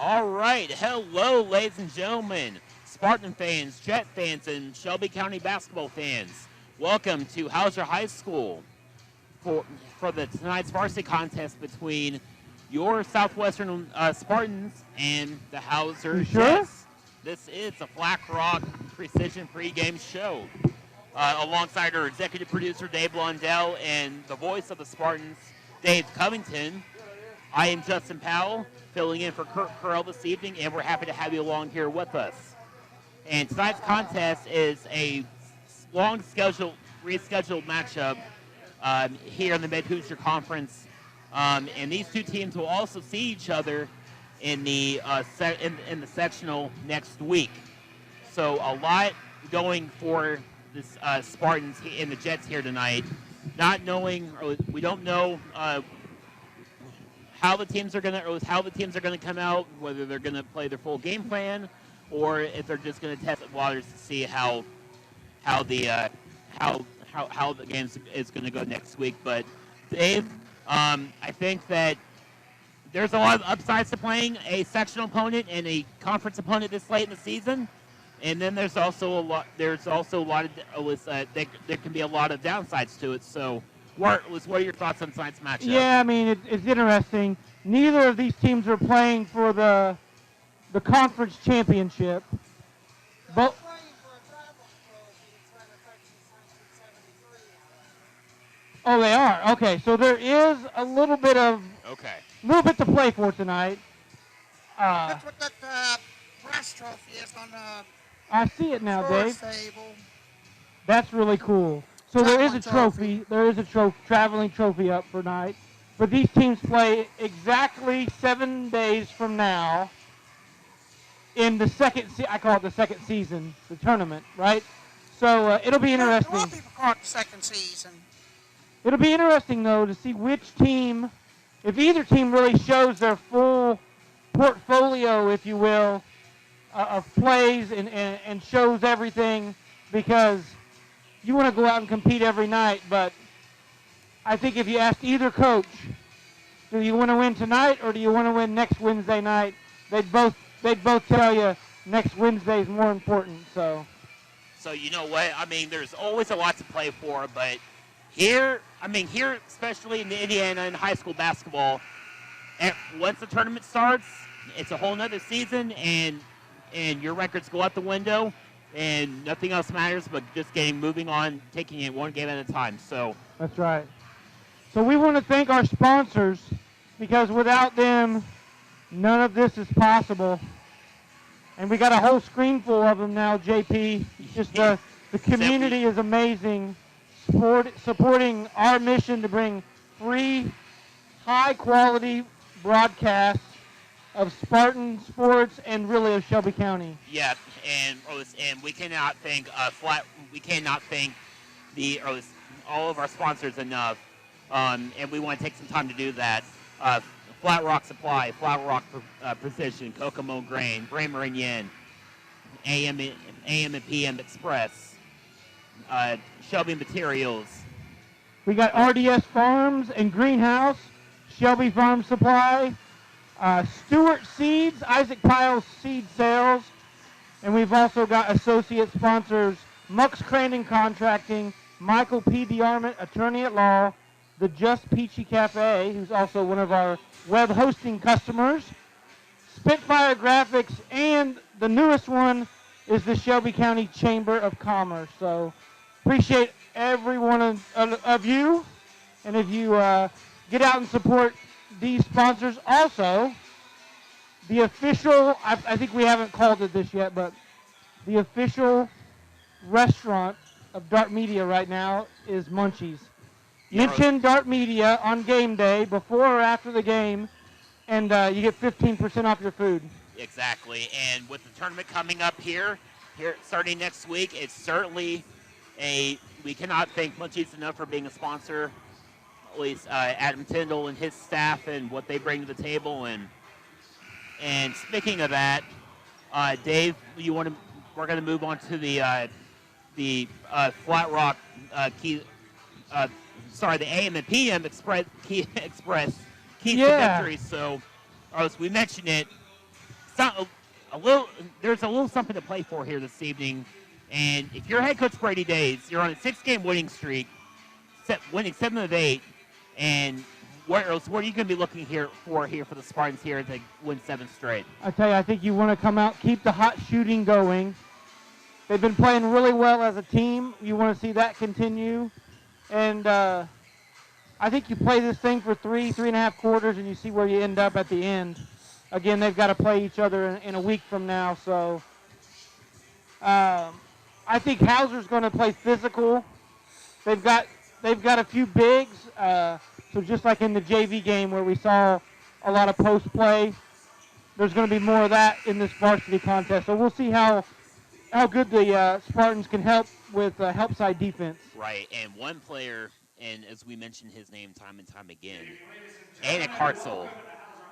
All right. Hello, ladies and gentlemen, Spartan fans, Jet fans, and Shelby County basketball fans. Welcome to Hauser High School for tonight's varsity contest between your Southwestern Spartans and the Hauser Jets. This is a Black Rock Precision pregame show. Alongside our executive producer, Dave Blondell, and the voice of the Spartans, Dave Covington. I am Justin Powell, filling in for Kurt Curl this evening, and we're happy to have you along here with us. And tonight's contest is a rescheduled matchup here in the Mid-Hoosier Conference. And these two teams will also see each other in the sectional next week. So a lot going for this Spartans and the Jets here tonight. We don't know how the teams are going to come out, whether they're going to play their full game plan, or if they're just going to test the waters to see how the game is going to go next week. But Dave, I think that there's a lot of upsides to playing a sectional opponent and a conference opponent this late in the season. And then there can be a lot of downsides to it. So, what are your thoughts on tonight's matchup? Yeah, I mean, it's interesting. Neither of these teams are playing for the conference championship. But oh, they are. Okay, so there is a little bit to play for tonight. That's what that brass trophy is on the. I see it now, Dave. Table. That's really cool. So there is a trophy. There is a traveling trophy up for tonight. But these teams play exactly 7 days from now in the I call it the second season, the tournament, right? So it'll be interesting. A lot of people call it the second season. It'll be interesting, though, to see which team, if either team really shows their full portfolio, if you will, of plays and shows everything, because you want to go out and compete every night. But I think if you ask either coach, do you want to win tonight or do you want to win next Wednesday night, they'd both tell you next Wednesday is more important. So you know what? I mean, there's always a lot to play for, but here, especially in Indiana and high school basketball, once the tournament starts, it's a whole nother season, and your records go out the window, and nothing else matters but just moving on, taking it one game at a time. So that's right. So we want to thank our sponsors, because without them, none of this is possible. And we got a whole screen full of them now, JP. Just the community is amazing, supporting our mission to bring free, high-quality broadcasts of Spartan sports and really of Shelby County. Yeah, and we cannot thank all of our sponsors enough, and we want to take some time to do that. Flat Rock Supply, Flat Rock Precision, Kokomo Grain, Bramer and Yen, AM and PM Express, Shelby Materials. We got RDS Farms and Greenhouse, Shelby Farm Supply, Stewart Seeds, Isaac Piles Seed Sales, and we've also got associate sponsors Mux Crandon Contracting, Michael P. DeArmond, Attorney at Law, the Just Peachy Cafe, who's also one of our web hosting customers, Spitfire Graphics, and the newest one is the Shelby County Chamber of Commerce. So appreciate every one of you, and if you get out and support these sponsors. Also, the official, I think we haven't called it this yet, but the official restaurant of Dart Media right now is Munchies. Mention Dart Media on game day, before or after the game, and you get 15% off your food. Exactly, and with the tournament coming up here starting next week, it's certainly we cannot thank Munchies enough for being a sponsor. At least Adam Tyndall and his staff and what they bring to the table. And speaking of that, Dave, we're going to move on to the Flat Rock the AM and PM Express keys to victory. So, as we mentioned it, there's a little something to play for here this evening. And if you're head coach Brady Days, you're on a 6-game winning streak, winning 7 of 8. And what are you going to be looking for the Spartans here to win 7 straight? I tell you, I think you want to come out, keep the hot shooting going. They've been playing really well as a team. You want to see that continue. And I think you play this thing for 3.5 quarters, and you see where you end up at the end. Again, they've got to play each other in a week from now. So I think Hauser's going to play physical. They've got a few bigs. So just like in the JV game where we saw a lot of post play, there's going to be more of that in this varsity contest. So we'll see how good the Spartans can help with help side defense. Right, and one player, and as we mentioned his name time and time again, Anik Hartzell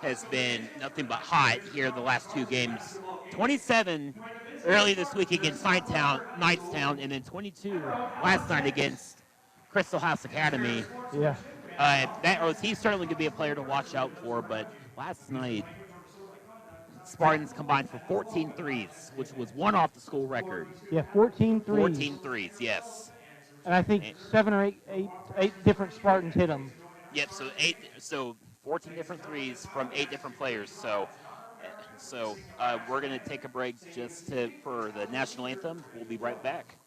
has been nothing but hot here the last 2 games. 27 early this week against Knightstown, and then 22 last night against Crystal House Academy. Yeah. He's certainly going to be a player to watch out for, but last night, Spartans combined for 14 threes, which was 1 off the school record. Yeah, 14 threes. 14 threes, yes. And I think 7 or 8 different Spartans hit them. Yep, so 14 different threes from 8 different players. So we're going to take a break for the national anthem. We'll be right back.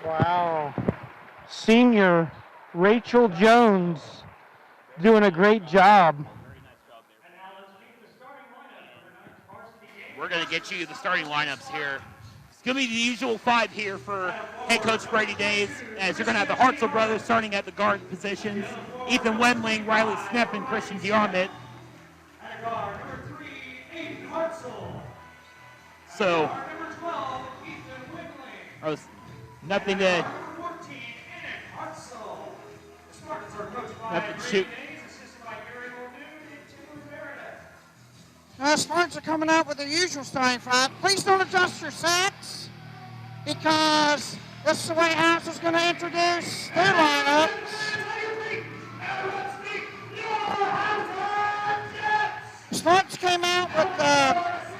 Wow. Senior Rachel Jones doing a great job. We're going to get you the starting lineups here. It's going to be the usual 5 here for head coach Brady Days, as you're going to have the Hartzell brothers starting at the guard positions, Ethan Wendling, Riley Snepp, and Christian Diarmid. So, nothing to shoot. Spartans are coming out with their usual starting 5. Please don't adjust your sets, because this is the way Hauser's going to introduce their lineups. Spartans came out with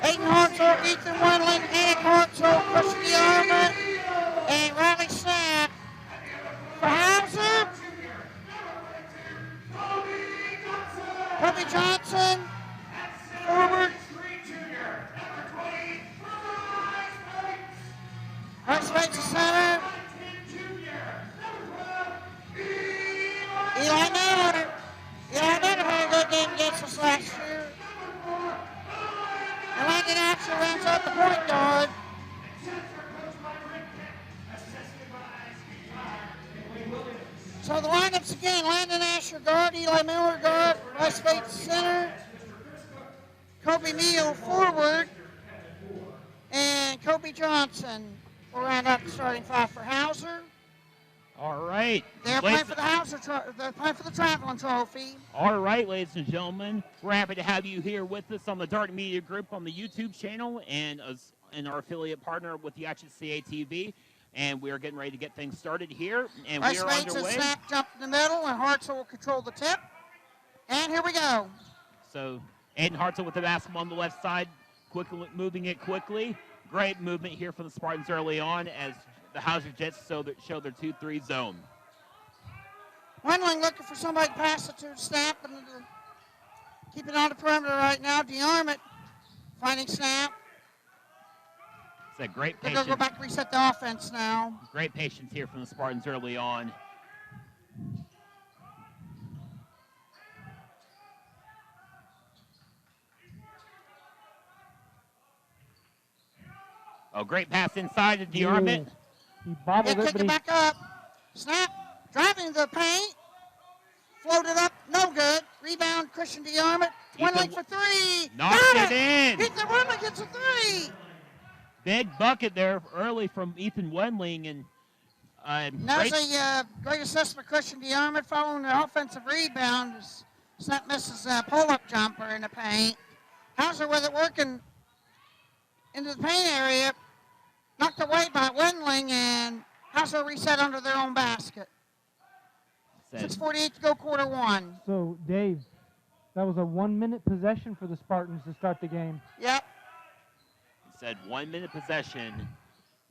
Aiden Hartzell, Ethan Wendling, Anik Hartzell, Christian Diarmid, and Riley Snapp. For Hauser, Toby Johnson, forward. Rice Bates the center. Eli Miller. Eli Miller had a good game against us last year. And Landon Asher rounds out the point guard. So the lineups again: Landon Asher guard, Eli Miller guard, Rice Bates center, Kobe Neal forward, and Kobe Johnson will round out the starting five for Hauser. All right. They're playing for the they're playing for the Traveling Trophy. All right, ladies and gentlemen, we're happy to have you here with us on the Dart Media Group on the YouTube channel and our affiliate partner with the IHSAA TV. And we are getting ready to get things started here, and we are underway. Snap jump in the middle, and Hartzell will control the tip. And here we go. So Aiden Hartzell with the basketball on the left side, quickly moving it quickly. Great movement here from the Spartans early on as the Hauser Jets show their 2-3 zone. Wendling looking for somebody to pass it to Snap, and keep it on the perimeter right now. DeArmond finding Snap. It's a great patience. They're going to go back and reset the offense now. Great patience here from the Spartans early on. Oh, great pass inside to DeArmond. He bobbled it, kick it back up. Snap, driving the paint. Floated up, no good. Rebound, Christian DeArmond. Wendling for three. Knocks it in. Ethan Wendling gets a three. Big bucket there early from Ethan Wendling. And There's a great assist by Christian DeArmond following the offensive rebound. Snap misses a pull-up jumper in the paint. Hauser with it working into the paint area. Knocked away by Wendling, and Hauser reset under their own basket. 6:48 to go, quarter one. So, Dave, that was a 1-minute possession for the Spartans to start the game. Yep. Said 1 minute possession,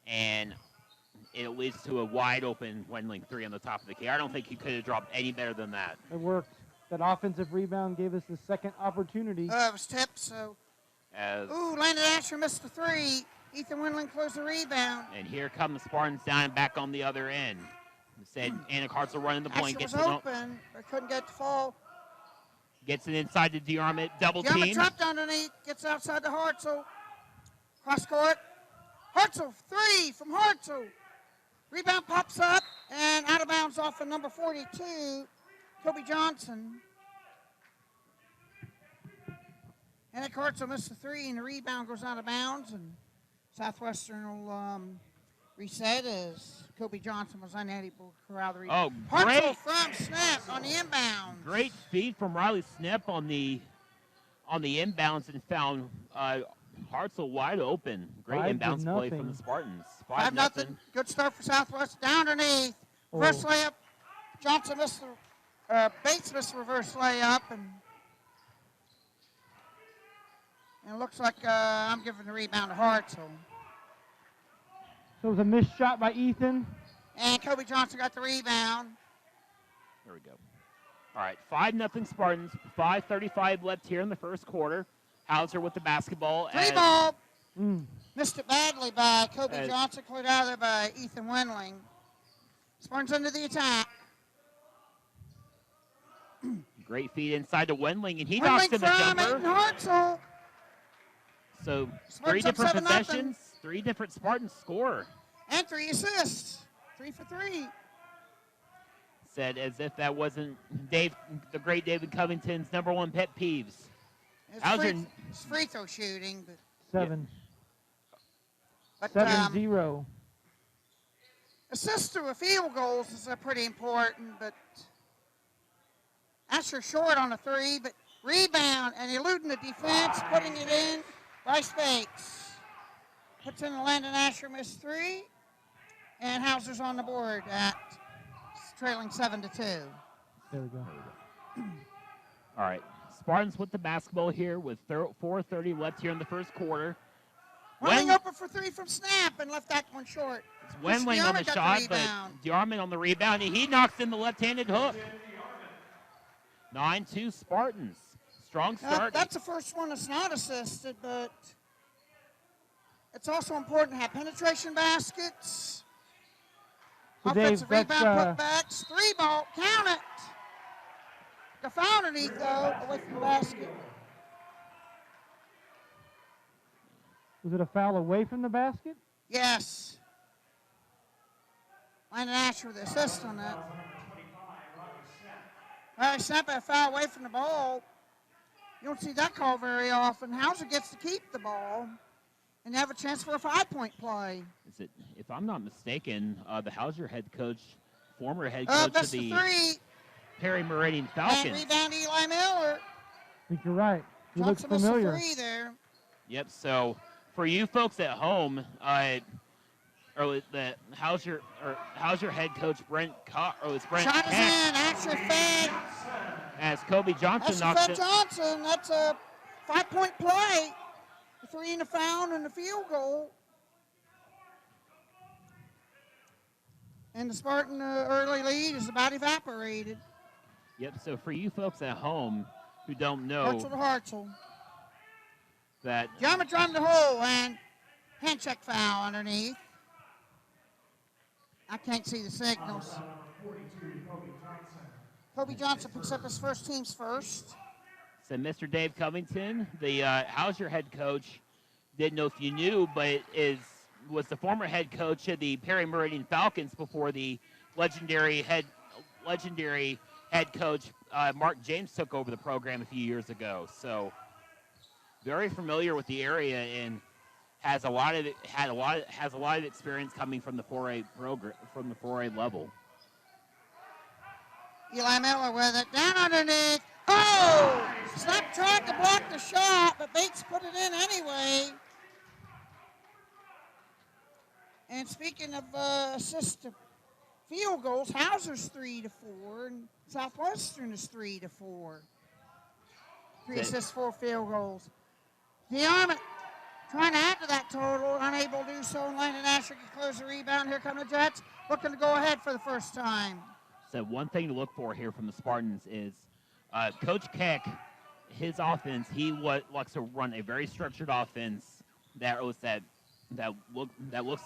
and it leads to a wide open Wendling three on the top of the key. I don't think he could have dropped any better than that. It worked. That offensive rebound gave us the second opportunity. It was tipped, so. Landon Asher missed the three. Ethan Wendling closed the rebound. And here come the Spartans down and back on the other end. Said Anna Hartzell running the point. Asher was open, but couldn't get the fall. Gets it inside to DeArmond, double team. DeArmond trapped underneath, gets outside to Hartzell. Cross court. Hartzell, three from Hartzell. Rebound pops up and out of bounds off of number 42, Kobe Johnson. And Hartzell missed the three, and the rebound goes out of bounds, and Southwestern will reset as Kobe Johnson was unable to corral the rebound. Oh, great. Hartzell from Snip on the inbound. Great speed from Riley Snip on the inbounds and found Hartzell wide open. Great inbounds play from the Spartans. 5-0. Good start for Southwest. Down underneath. Reverse layup. Johnson missed the, Bates missed the reverse layup. And it looks like I'm giving the rebound to Hartzell. So it was a missed shot by Ethan. And Kobe Johnson got the rebound. There we go. All right, 5-0 Spartans. 5:35 left here in the first quarter. Hauser with the basketball. Three ball. Missed it badly by Kobe Johnson. Cleared out of there by Ethan Wendling. Spartans under the attack. Great feed inside to Wendling, and he knocks in the jumper. Hartzell. So Spartans 3 different 7-0. possessions, 3 different Spartans score. And 3 assists. 3 for 3. Said as if that wasn't the great David Covington's #1 pet peeves. It's free throw shooting, but 7. But 7-0. assists to field goals is pretty important, but Asher short on a 3, but rebound and eluding the defense, putting it in. Rice Bates puts in the Landon Asher missed 3, and Hauser's on the board at trailing 7-2. There we go. All right. Spartans with the basketball here with 4:30 left here in the first quarter. Wendling open for 3 from Snap and left that one short. It's Wendling on the shot, but DeArmond on the rebound, and he knocks in the left-handed hook. 9-2 Spartans. Strong start. That's the first one that's not assisted, but it's also important to have penetration baskets. So Offensive Dave, rebound putbacks. 3 ball, count it. The foul underneath, though, away from the basket. Was it a foul away from the basket? Yes. Landon Asher with the assist on that. Well, he snapped a foul away from the ball. You don't see that call very often. Hauser gets to keep the ball and have a chance for a 5-point play. Is it, if I'm not mistaken, the Hauser head coach, former head coach of the Perry Meridian Falcons. And rebound Eli Miller. I think you're right. He looks Johnson familiar. missed a 3 there. Yep. So for you folks at home, the Hauser head coach Brent Shot is in. Asher fed. As Kobe Johnson Asher knocks fed it. Johnson. That's a 5-point play. The 3 and a foul and the field goal. And the Spartan early lead is about evaporated. Yep. So for you folks at home who don't know, Hartzell to Hartzell. That Geometry on the hole and hand check foul underneath. I can't see the signals. Kobe Johnson picks up his first team's first. So Mr. Dave Covington, the Hauser head coach, didn't know if you knew, but was the former head coach of the Perry Meridian Falcons before the legendary head coach Mark James took over the program a few years ago. So very familiar with the area and has a lot of experience coming from the 4A program, from the 4A level. Eli Miller with it down underneath. Oh! Snap tried to block the shot, but Bates put it in anyway. And speaking of assist to field goals, Hauser's 3-4, and Southwestern is 3-4. 3 assists, 4 field goals. DeArmond trying to add to that total, unable to do so. Landon Asher can close the rebound. Here come the Jets, looking to go ahead for the first time. So one thing to look for here from the Spartans is Coach Keck, his offense. He likes to run a very structured offense that looks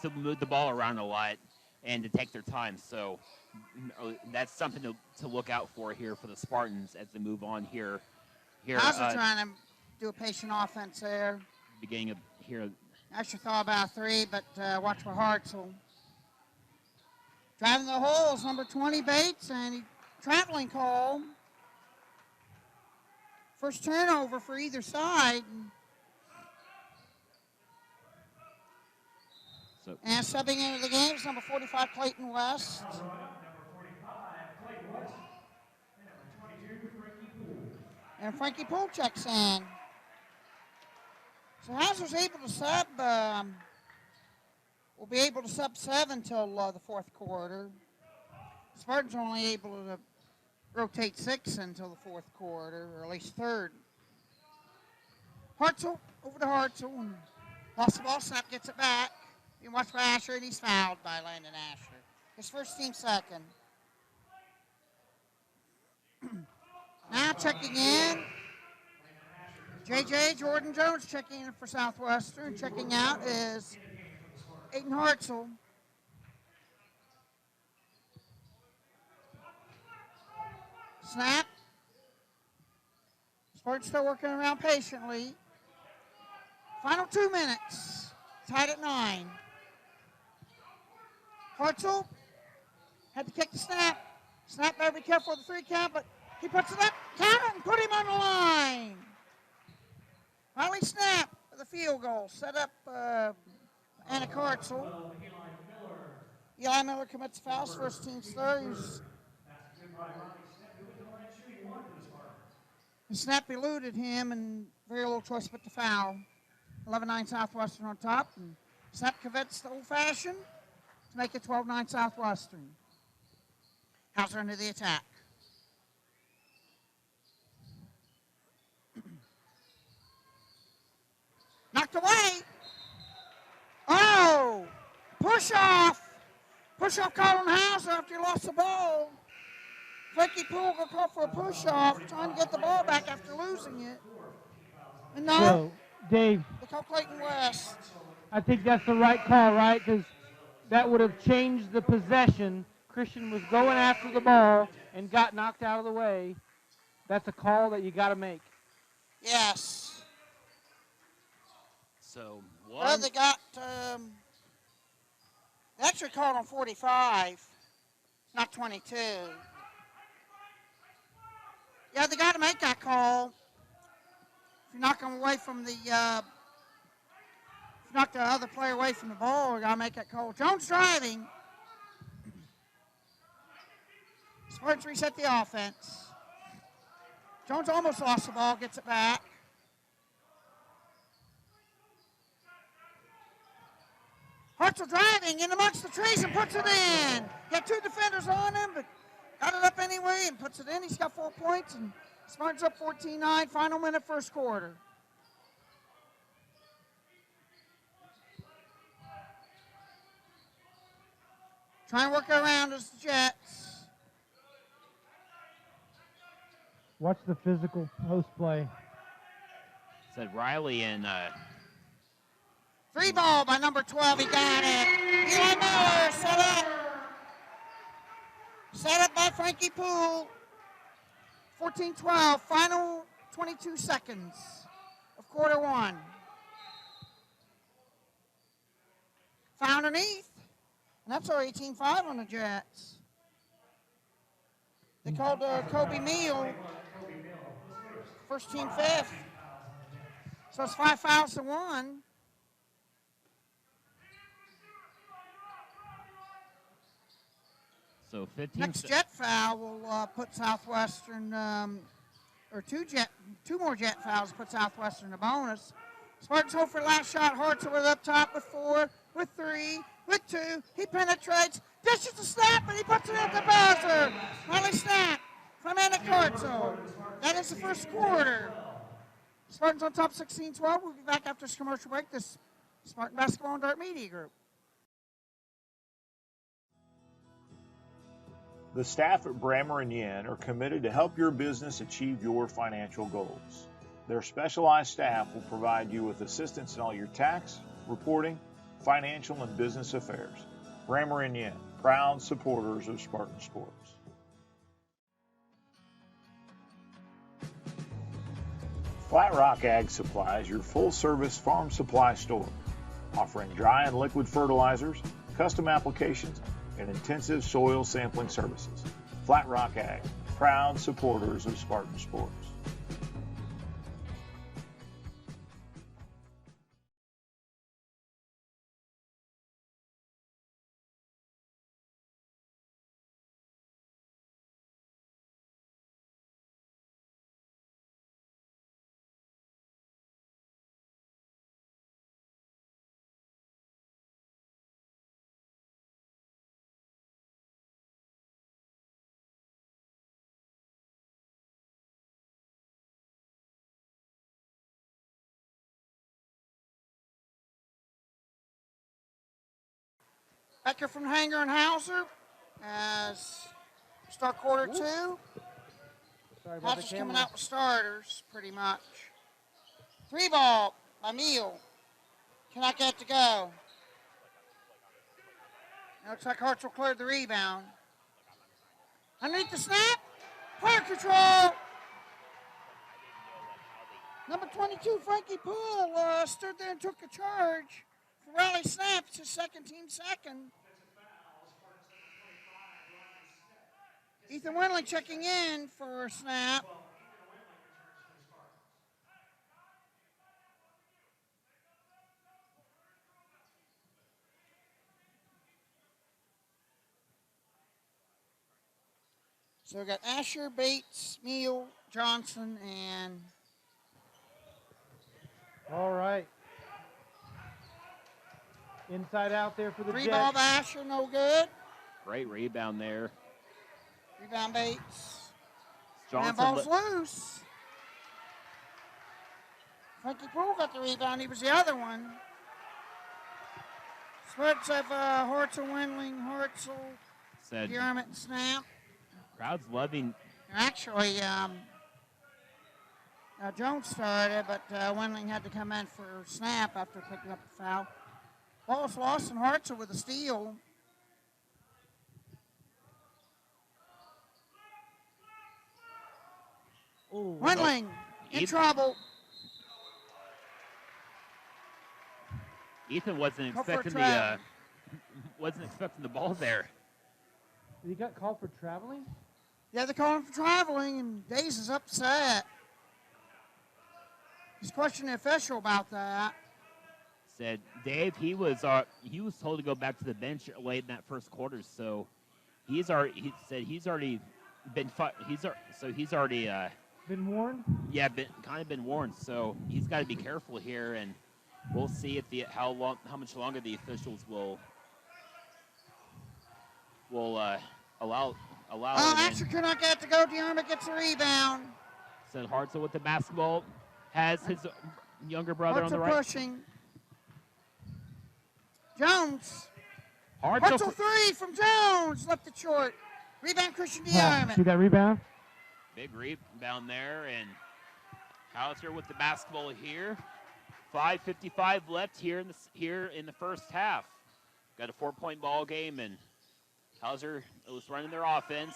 to move the ball around a lot and to take their time. So that's something to look out for here for the Spartans as they move on here. Hauser trying to do a patient offense there. Beginning of here. Asher thought about 3, but watch for Hartzell. Driving the holes, number 20 Bates, and traveling call. First turnover for either side. And subbing into the game is number 45 Clayton West. And Frankie Poole checks in. So Hauser's able to sub, will be able to sub 7 till the fourth quarter. Spartans are only able to rotate 6 until the fourth quarter, or at least third. Hartzell, over to Hartzell, and lost the ball, snap gets it back. You can watch by Asher, and he's fouled by Landon Asher. His first team second. Now checking in. JJ Jordan Jones checking in for Southwestern. Checking out is Aiden Hartzell. Snap. Spartans still working around patiently. Final 2 minutes. Tied at 9. Hartzell had to kick the snap. Snap better be careful with the 3 count, but he puts it up, count it, and put him on the line. Riley Snap for the field goal. Set up Anna Hartzell. Eli Miller commits fouls, first team's third. And Snap eluded him, and very little choice but to foul. 11-9 Southwestern on top, and Snap commits the old-fashioned to make it 12-9 Southwestern. Hauser into the attack. Knocked away. Oh! Push off. Push off call on Hauser after he lost the ball. Frankie Poole got called for a push off, trying to get the ball back after losing it. And no. So, Dave, They call Clayton West. I think that's the right call, right? Because that would have changed the possession. Christian was going after the ball and got knocked out of the way. That's a call that you got to make. Yes. So Well, they got, they actually called on 45, not 22. Yeah, they got to make that call. If you knock them away from the, knock the other player away from the ball, you got to make that call. Jones driving. Spartans reset the offense. Jones almost lost the ball, gets it back. Hartzell driving in amongst the trees and puts it in. Got two defenders on him, but got it up anyway and puts it in. He's got 4 points, and Spartans up 14-9, final minute, first quarter. Try and work around as the Jets. Watch the physical post play. Said Riley and Free ball by number 12. He got it. Eli Miller set up. Set up by Frankie Poole. 14-12. Final 22 seconds of quarter one. Foul underneath. And that's our 18-5 on the Jets. They called Kobe Meal. First team fifth. So it's 5 fouls to 1. so 15. Next Jet foul will put Southwestern, or two more Jet fouls put Southwestern in a bonus. Spartans hope for last shot. Hartzell with up top with 4, with 3, with 2. He penetrates, dishes the snap, and he puts it at the buzzer. Riley snap from Anna Hartzell. That is the first quarter. Spartans on top 16-12. We'll be back after this commercial break. This Spartan Basketball and Dart Media Group. The staff at Brammer & Yen are committed to help your business achieve your financial goals. Their specialized staff will provide you with assistance in all your tax, reporting, financial, and business affairs. Brammer & Yen, proud supporters of Spartan Sports. Flat Rock Ag Supply is your full-service farm supply store, offering dry and liquid fertilizers, custom applications, and intensive soil sampling services. Flat Rock Ag, proud supporters of Spartan Sports. Back here from Hanger and Hauser as start quarter 2. Hauser's coming out with starters, pretty much. 3 ball by Meal. Cannot get it to go. It looks like Hartzell cleared the rebound. Underneath the snap. Player control. Number 22, Frankie Poole, stood there and took a charge. Rally snaps, his second team second. Ethan Wendling checking in for a snap. So we got Asher, Bates, Meal, Johnson, and... All right. Inside out there for the Jets. 3 ball by Asher, no good. Great rebound there. Rebound Bates. Johnson. And ball's loose. Frankie Poole got the rebound. He was the other one. Spreads of Hartzell, Wendling, Hartzell, Said Garment, and Snap. crowd's loving. Actually, Jones started, but Wendling had to come in for Snap after picking up the foul. Ball's lost, and Hartzell with a steal. Ooh. Wendling in trouble. Ethan wasn't Go for expecting the ball there. Did he got called for traveling? Yeah, they're calling for traveling, and Days is upset. He's questioning the official about that. Said Dave, he was told to go back to the bench late in that first quarter, so he said he's already been Been warned? Yeah, been warned. So he's got to be careful here, and we'll see if how much longer the officials will allow. Asher cannot get to go. DeArmond gets a rebound. So Hartzell with the basketball has his younger brother on the right. Pushing. Jones. Hartzell three from Jones. Left it short. Rebound Christian DeArmond. See that rebound? Big rebound there, and Hauser with the basketball here. 5:55 left here in the first half. Got a 4-point ball game, and Hauser was running their offense.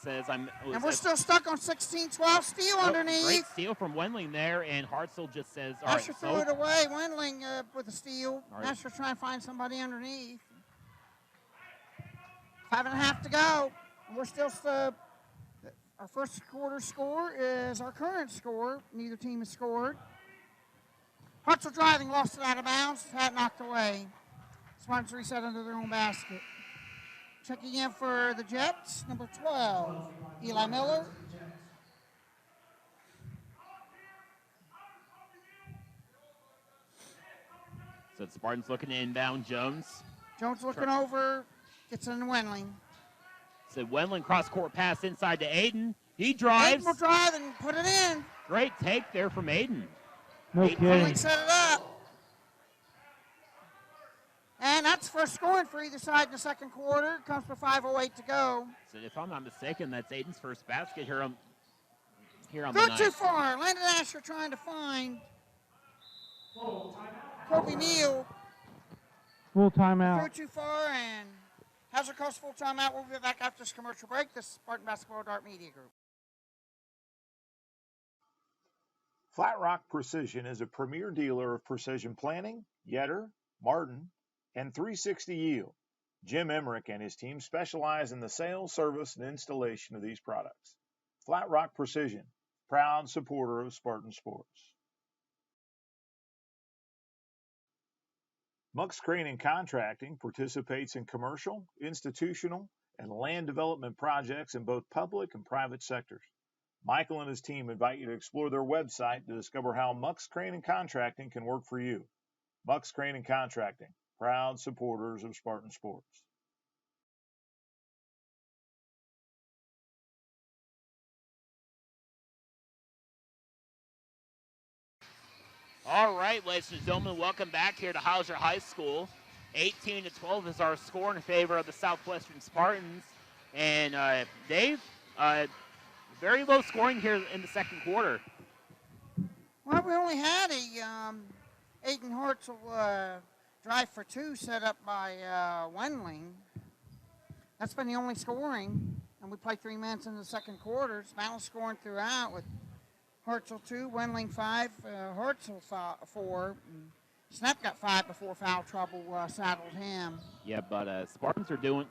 And we're still stuck on 16-12. Steal underneath. Great steal from Wendling there, and Hartzell just says, all Asher right. threw it away. Wendling with a steal. Right. Asher trying to find somebody underneath. 5.5 to go. And we're still our first quarter score is our current score. Neither team has scored. Hartzell driving, lost it out of bounds. Hat knocked away. Spartans reset under their own basket. Checking in for the Jets, number 12, Eli Miller. So the Spartans looking to inbound Jones. Jones looking over, gets in Wendling. So Wendling cross-court pass inside to Aiden. He drives. Aiden will drive and put it in. Great take there from Aiden. No Aiden kidding. Set it up. And that's first scoring for either side in the second quarter. Comes for 5:08 to go. So if I'm not mistaken, that's Aiden's first basket here on the They're night. too far. Landon Asher trying to find Kobe Neal. Full Threw timeout. too far, and Hauser calls full timeout. We'll be back after this commercial break. This is Spartan Basketball Dart Media Group. Flat Rock Precision is a premier dealer of precision planning, Yetter, Martin, and 360 Yield. Jim Emmerich and his team specialize in the sales, service, and installation of these products. Flat Rock Precision, proud supporter of Spartan Sports. Muck's Crane and Contracting participates in commercial, institutional, and land development projects in both public and private sectors. Michael and his team invite you to explore their website to discover how Muck's Crane and Contracting can work for you. Muck's Crane and Contracting, proud supporters of Spartan Sports. All right, ladies and gentlemen, welcome back here to Hauser High School. 18-12 is our score in favor of the Southwestern Spartans. And Dave, very low scoring here in the second quarter. Well, we only had a Aiden Hartzell drive for two set up by Wendling. That's been the only scoring. And we played 3 minutes in the second quarter. It's balanced scoring throughout with Hartzell 2, Wendling 5, Hartzell 4. Snap got 5 before foul trouble saddled him. Yeah, but Spartans are doing.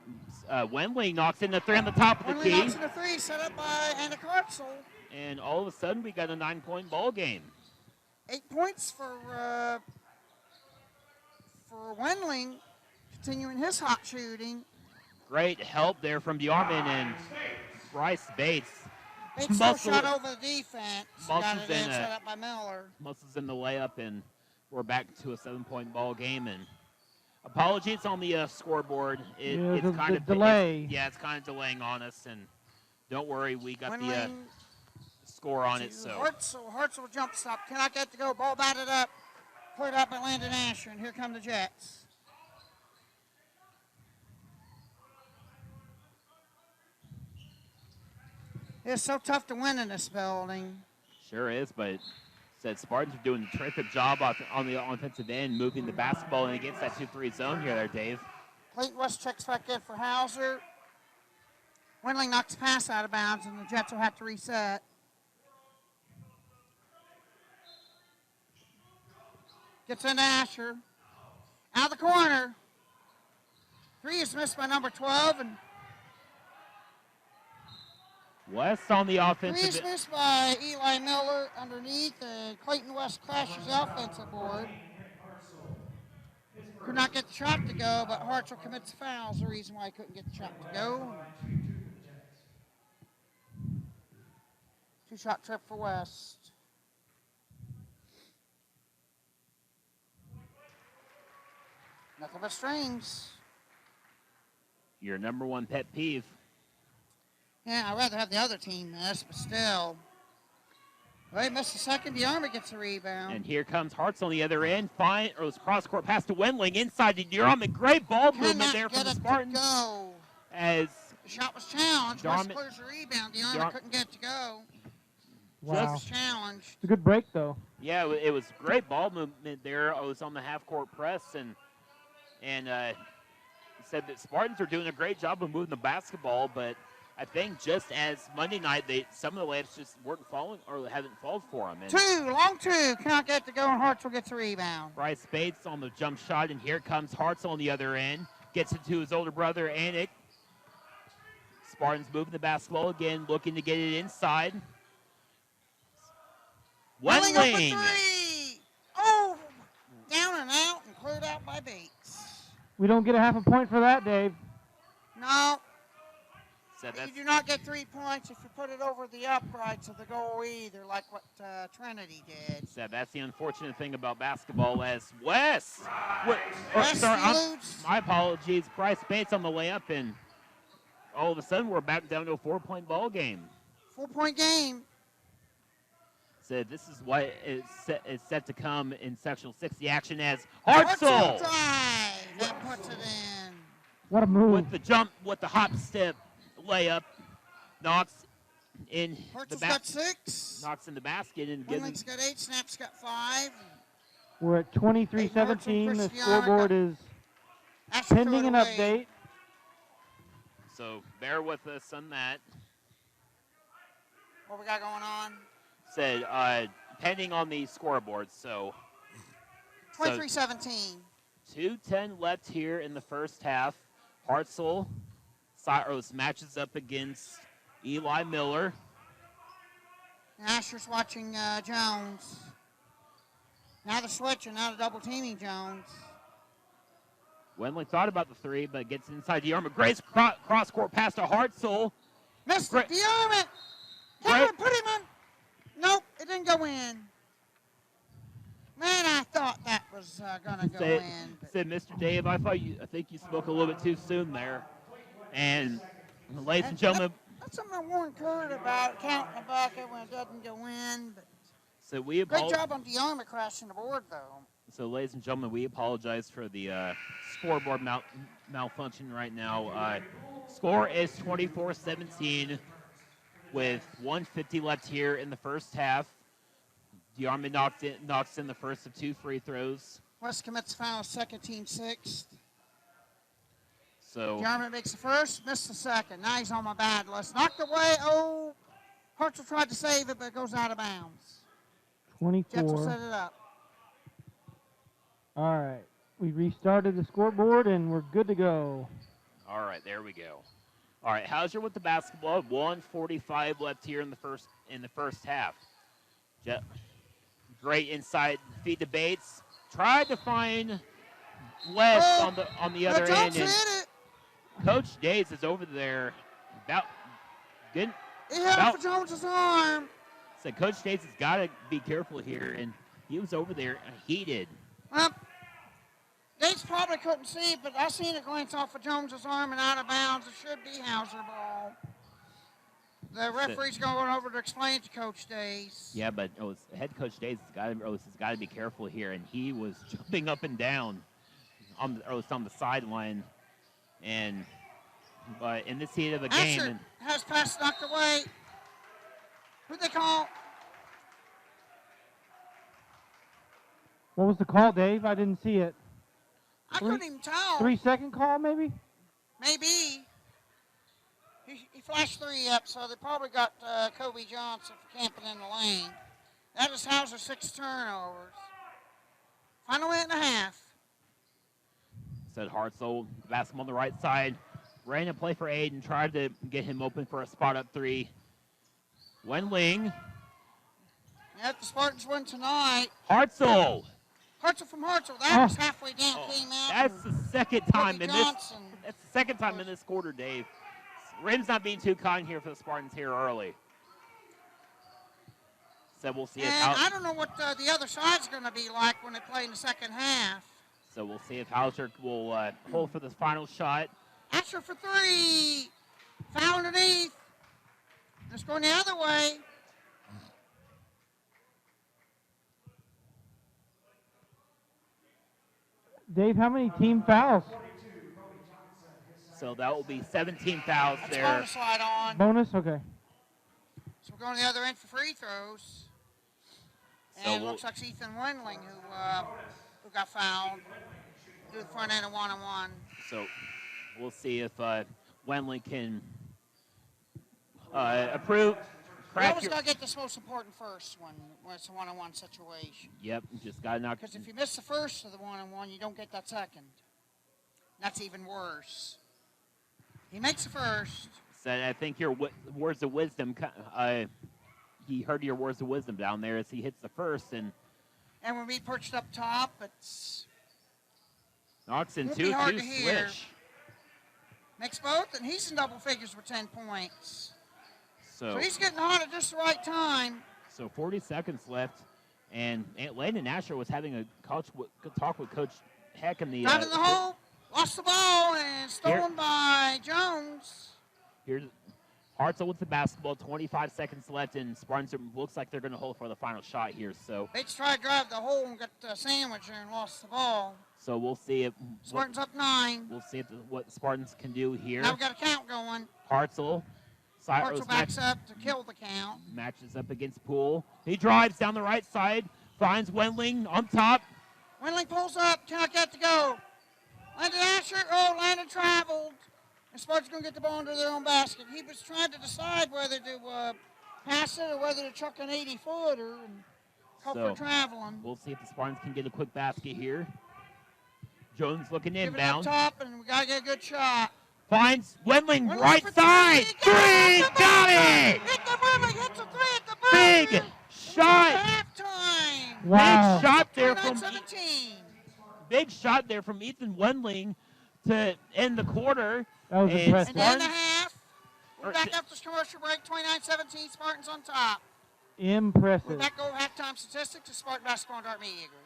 Wendling knocks in the 3 on the top of the key. Wendling knocks in the 3, set up by Anna Hartzell. And all of a sudden, we got a 9-point ball game. 8 points for Wendling, continuing his hot shooting. Great help there from DeArmond and Bryce Bates. Bates still shot over the defense. Got it in set up by Miller. Muscles in the layup, and we're back to a 7-point ball game. And apologies on the scoreboard. It's kind of delay. It's kind of delaying on us. And don't worry, we got the score on it. So Hartzell jump stop. Cannot get to go. Ball batted up. Cleared up by Landon Asher, and here come the Jets. It's so tough to win in this building. Sure is, but said Spartans are doing a terrific job on the offensive end, moving the basketball in against that 2-3 zone here there, Dave. Clayton West checks back in for Hauser. Wendling knocks the pass out of bounds, and the Jets will have to reset. Gets into Asher. Out of the corner. 3 is missed by number 12, and West on the offensive. Three missed by Eli Miller underneath, and Clayton West crashes the offensive board. Could not get the shot to go, but Hartzell commits the foul. Is the reason why he couldn't get the shot to go. Two-shot trip for West. Nothing but strings. Your number one pet peeve. Yeah, I'd rather have the other team miss, but still. Well, he missed the second. The Army gets a rebound. And here comes Hartz on the other end. Fine, or it was cross-court pass to Wendling inside to Durham. Great ball movement there from the Spartans. Go. As the shot was challenged. West clears the rebound. The Army couldn't get it to go. Wow. Just challenged. It's a good break, though. Yeah, it was great ball movement there. It was on the half-court press, and said that Spartans are doing a great job of moving the basketball, but I think just as Monday night, some of the layups just weren't falling or haven't fallen for them. And long two, cannot get to go, and Hartzell gets a rebound. Bryce Bates on the jump shot, and here comes Hartzell on the other end. Gets it to his older brother, Anik. Spartans moving the basketball again, looking to get it inside. Wendling up for three. Oh, down and out and cleared out by Bates. We don't get a half a point for that, Dave. No. You do not get 3 points if you put it over the uprights of the goal either, like what Trinity did. So that's the unfortunate thing about basketball as West. My apologies. Bryce Bates on the layup, and all of a sudden we're back down to a 4-point ball game. 4-point game. So this is what is set to come in Sectional 6. The action as Hartzell that puts it in. What a move. With the jump, with the hop step layup, knocks in Hartzell's got 6. Knocks in the basket. And Wendling's got 8, Snap's got 5. We're at 23-17. The scoreboard is pending an update. So bear with us on that. What we got going on? Said pending on the scoreboard. So 23-17. 2:10 left here in the first half. Hartzell Cyrus matches up against Eli Miller. Asher's watching Jones. Now they're switching. Now they're double teaming Jones. Wendling thought about the three, but gets inside the arm. Grace cross-court pass to Hartzell. Missed the arm. Put him in. Nope, it didn't go in. Man, I thought that was going to go in. Said, Mr. Dave, I think you spoke a little bit too soon there. And ladies and gentlemen. That's something I warned Kurt about, counting the bucket when it doesn't go in. But so great job on DeArmond crashing the board, though. So, ladies and gentlemen, we apologize for the scoreboard malfunction right now. Score is 24-17 with 1:50 left here in the first half. DeArmond knocks in the first of 2 free throws. West commits foul, second team 6th. So DeArmond makes the first, missed the second. Now he's on my bad list. Knocked away. Oh, Hartzell tried to save it, but it goes out of bounds. 24. Jets will set it up. All right. We restarted the scoreboard, and we're good to go. All right, there we go. All right, Hauser with the basketball. 1:45 left here in the first half. Great inside feed to Bates. Tried to find West on the other end. And Coach Days is over there. He hit it for Jones's arm. Said Coach Days has got to be careful here, and he was over there heated. Dates probably couldn't see it, but I seen it glance off of Jones's arm and out of bounds. It should be Hauser ball. The referee's going over to explain it to Coach Days. Yeah, but head Coach Days has got to be careful here, and he was jumping up and down on the sideline, and in this heat of the game, Asher has pass knocked away. Who'd they call? What was the call, Dave? I didn't see it. I couldn't even tell. 3-second call, maybe? Maybe. He flashed 3 up, so they probably got Kobe Johnson for camping in the lane. That is Hauser 6 turnovers. Final minute and a half. Said Hartzell, basketball on the right side. Ran a play for Aiden, tried to get him open for a spot up 3. Wendling. Yeah, if the Spartans win tonight, Hartzell. Hartzell from Hartzell, that was halfway down, came out. That's the second time in this. That's the second time in this quarter, Dave. Rim's not being too kind here for the Spartans here early. So we'll see if I don't know what the other side's going to be like when they play in the second half. So we'll see if Hauser will hold for the final shot. Asher for three. Foul underneath. It's going the other way. Dave, how many team fouls? So that will be 17 fouls That's there. bonus slide on. Bonus? Okay. So we're going to the other end for free throws. And it looks like it's Ethan Wendling who got fouled. Do the front end of one-on-one. So we'll see if Wendling can approve. You always got to get this most important first when it's a one-on-one situation. Yep, just got to knock. Because if you miss the first of the one-on-one, you don't get that second. That's even worse. He makes the first. So I think your words of wisdom, he heard your words of wisdom down there as he hits the first. And when we perched up top, it's... Knocks in 2-2 switch. Makes both, and he's in double figures with 10 points. So he's getting hot at just the right time. So 40 seconds left, and Landon Asher was having a good talk with Coach Heck in the... Driving the hole, lost the ball, and stolen by Jones. Here's Hartzell with the basketball, 25 seconds left, and Spartans looks like they're going to hold for the final shot here. So they tried to drive the hole and got the sandwich there and lost the ball. So we'll see if... Spartans up 9. We'll see if what Spartans can do here. Now we've got a count going. Hartzell backs up to kill the count. Matches up against Poole. He drives down the right side, finds Wendling on top. Wendling pulls up, cannot get to go. Landon Asher, Landon traveled. And Spartans going to get the ball into their own basket. He was trying to decide whether to pass it or whether to chuck an 80-footer and hope for traveling. We'll see if the Spartans can get a quick basket here. Jones looking inbound. Give it up top, and we got to get a good shot. Finds Wendling right side. Three! Got it! Hit the buzzer! Hits a three at the buzzer! Big shot! Halftime! Wow. Big shot there from 17. Big shot there from Ethan Wendling to end the quarter. That was impressive. And then the half. We're back up to commercial break. 29-17. Spartans on top. Impressive. We're back over halftime statistics to Spartan Basketball and Dart Media Group.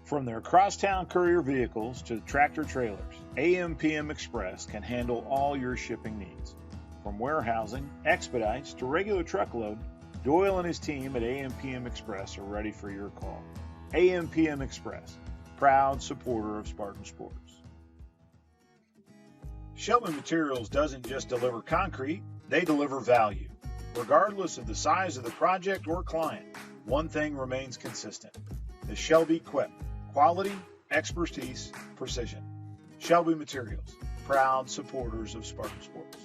From their crosstown courier vehicles to tractor trailers, AM/PM Express can handle all your shipping needs. From warehousing, expedites, to regular truckload, Doyle and his team at AM/PM Express are ready for your call. AM/PM Express, proud supporter of Spartan Sports. Shelby Materials doesn't just deliver concrete, they deliver value. Regardless of the size of the project or client, one thing remains consistent: the Shelby Quip. Quality, expertise, precision. Shelby Materials, proud supporters of Spartan Sports.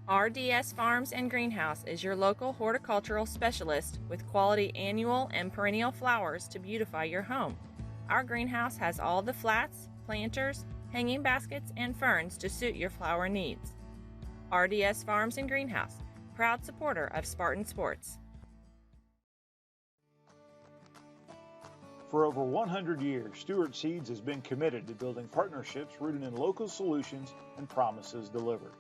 RDS Farms and Greenhouse is your local horticultural specialist with quality annual and perennial flowers to beautify your home. Our greenhouse has all the flats, planters, hanging baskets, and ferns to suit your flower needs. RDS Farms and Greenhouse, proud supporter of Spartan Sports. For over 100 years, Stewart Seeds has been committed to building partnerships rooted in local solutions and promises delivered.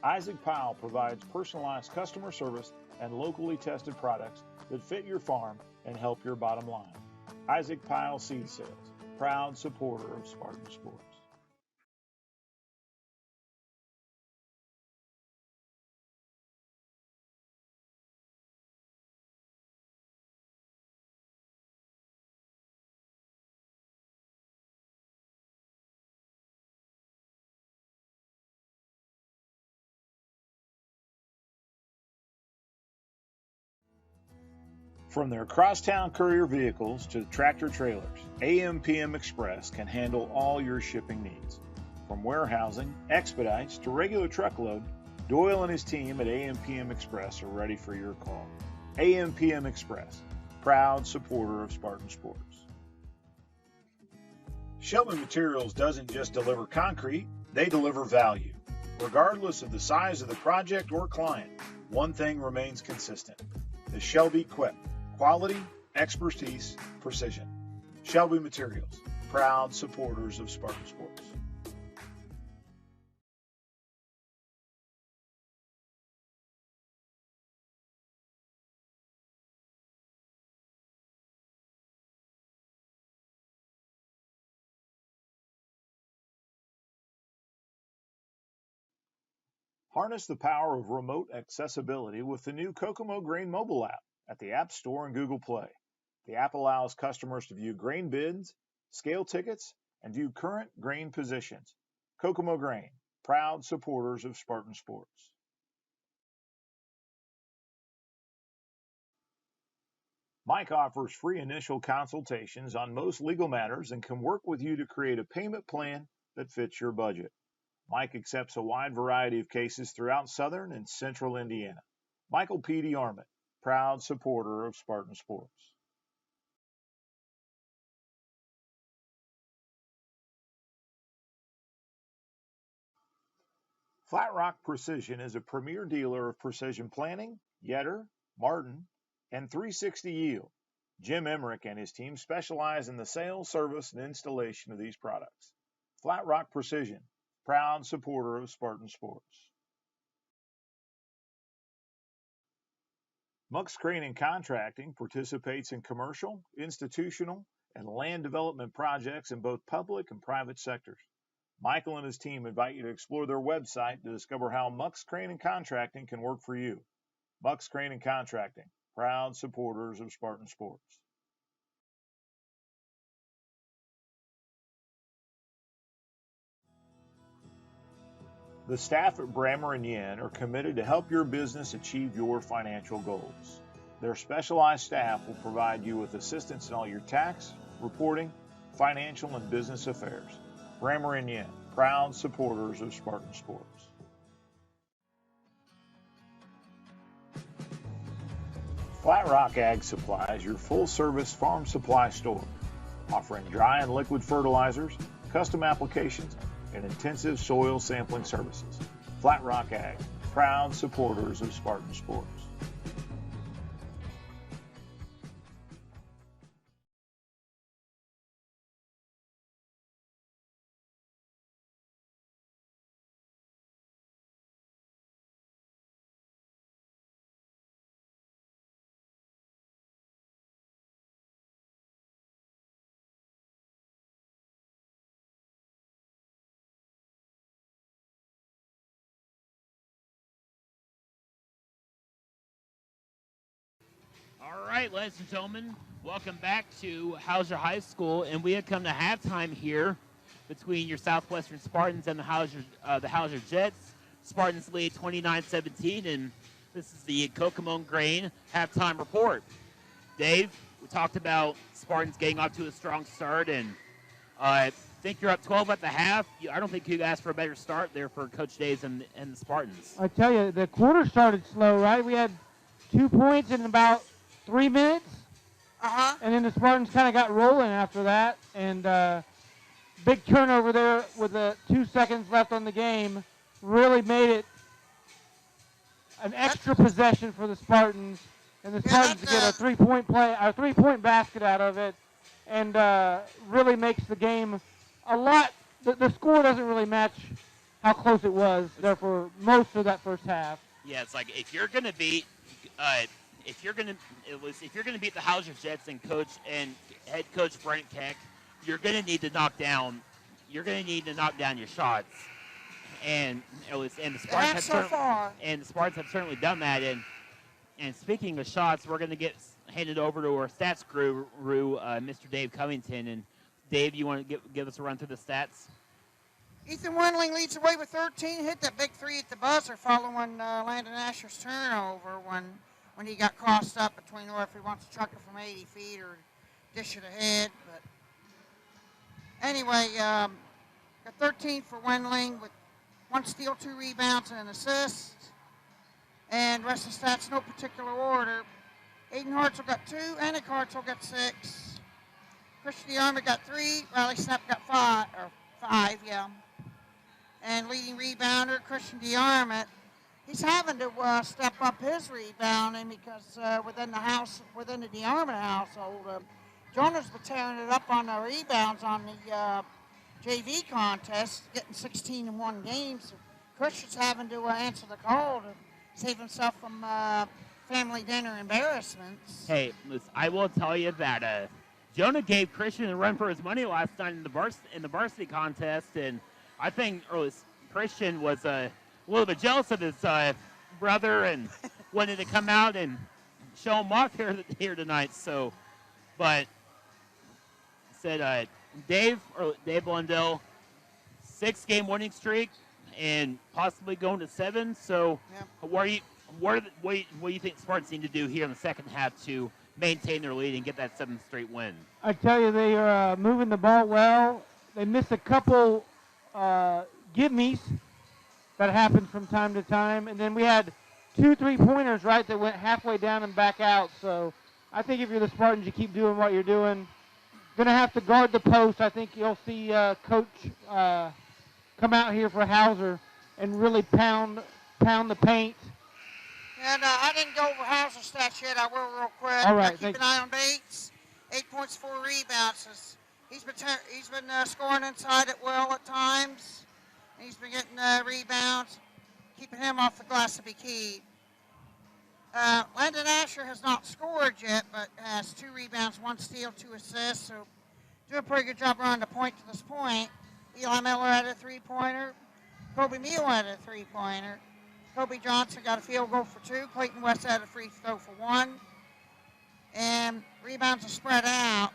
Isaac Powell provides personalized customer service and locally tested products that fit your farm and help your bottom line. Isaac Powell Seed Sales, proud supporter of Spartan Sports. From their crosstown courier vehicles to tractor trailers, AM/PM Express can handle all your shipping needs. From warehousing, expedites, to regular truckload, Doyle and his team at AM/PM Express are ready for your call. AM/PM Express, proud supporter of Spartan Sports. Shelby Materials doesn't just deliver concrete, they deliver value. Regardless of the size of the project or client, one thing remains consistent: the Shelby Quip. Quality, expertise, precision. Shelby Materials, proud supporters of Spartan Sports. Harness the power of remote accessibility with the new Kokomo Grain mobile app at the App Store and Google Play. The app allows customers to view grain bids, scale tickets, and view current grain positions. Kokomo Grain, proud supporters of Spartan Sports. Mike offers free initial consultations on most legal matters and can work with you to create a payment plan that fits your budget. Mike accepts a wide variety of cases throughout southern and central Indiana. Michael P.D. Armit, proud supporter of Spartan Sports. Flat Rock Precision is a premier dealer of precision planting, Yetter, Martin, and 360 Yield. Jim Emmerich and his team specialize in the sale, service, and installation of these products. Flat Rock Precision, proud supporter of Spartan Sports. Muck's Crane and Contracting participates in commercial, institutional, and land development projects in both public and private sectors. Michael and his team invite you to explore their website to discover how Muck's Crane and Contracting can work for you. Muck's Crane and Contracting, proud supporters of Spartan Sports. The staff at Brammer & Yen are committed to help your business achieve your financial goals. Their specialized staff will provide you with assistance in all your tax, reporting, financial, and business affairs. Brammer & Yen, proud supporters of Spartan Sports. Flat Rock Ag Supply is your full-service farm supply store, offering dry and liquid fertilizers, custom applications, and intensive soil sampling services. Flat Rock Ag, proud supporters of Spartan Sports. All right, ladies and gentlemen, welcome back to Hauser High School, and we have come to halftime here between your Southwestern Spartans and the Hauser Jets. Spartans lead 29-17, and this is the Kokomo Grain halftime report. Dave, we talked about Spartans getting off to a strong start, and I think you're up 12 at the half. I don't think you could ask for a better start there for Coach Daves and the Spartans. I tell you, the quarter started slow, right? We had 2 points in about 3 minutes, and then the Spartans kind of got rolling after that, and big turnover there with 2 seconds left on the game really made it an extra possession for the Spartans, and the Spartans get a 3-point basket out of it, and really makes the game a lot. The score doesn't really match how close it was there for most of that first half. Yeah, it's like if you're gonna beat the Hauser Jets and head coach Brent Keck, you're gonna need to knock down your shots, and the Spartans have certainly done that. And speaking of shots, we're gonna get handed over to our stats guru, Mr. Dave Covington. And Dave, you want to give us a run through the stats? Ethan Wendling leads the way with 13. Hit that big three at the buzzer following Landon Asher's turnover when when he got crossed up between or if he wants to chuck it from 80 feet or dish it ahead. But anyway, got 13 for Wendling with 1 steal, 2 rebounds, and an assist. And rest of the stats, no particular order. Aiden Hartzell got 2, Anik Hartzell got 6. Christian DeArmond got 3, Riley Snap got 5, yeah. And leading rebounder, Christian DeArmond, he's having to step up his rebounding because within the DeArmond household, Jonah's been tearing it up on the rebounds on the JV contest, getting 16 in one game. So Christian's having to answer the call to save himself from family dinner embarrassments. Hey, listen, I will tell you that Jonah gave Christian a run for his money last night in the varsity contest, and I think Christian was a little bit jealous of his brother and wanted to come out and show him off here tonight. So, but said Dave Blundell, 6-game winning streak and possibly going to 7. So, yep. What do you think Spartans need to do here in the second half to maintain their lead and get that 7th straight win? I tell you, they are moving the ball well. They miss a couple give-me's that happens from time to time. And then we had 2 3-pointers, right, that went halfway down and back out. So I think if you're the Spartans, you keep doing what you're doing. Going to have to guard the post. I think you'll see Coach come out here for Hauser and really pound the paint. And I didn't go over Hauser's stats yet. I will real quick. All right. Keep an eye on Bates. 8 points, 4 rebounds. He's been scoring inside it well at times. He's been getting rebounds. Keeping him off the glass to be key. Landon Asher has not scored yet, but has 2 rebounds, 1 steal, 2 assists. So doing a pretty good job running the point to this point. Eli Miller had a 3-pointer. Kobe Meal had a 3-pointer. Kobe Johnson got a field goal for 2. Clayton West had a free throw for 1. And rebounds are spread out.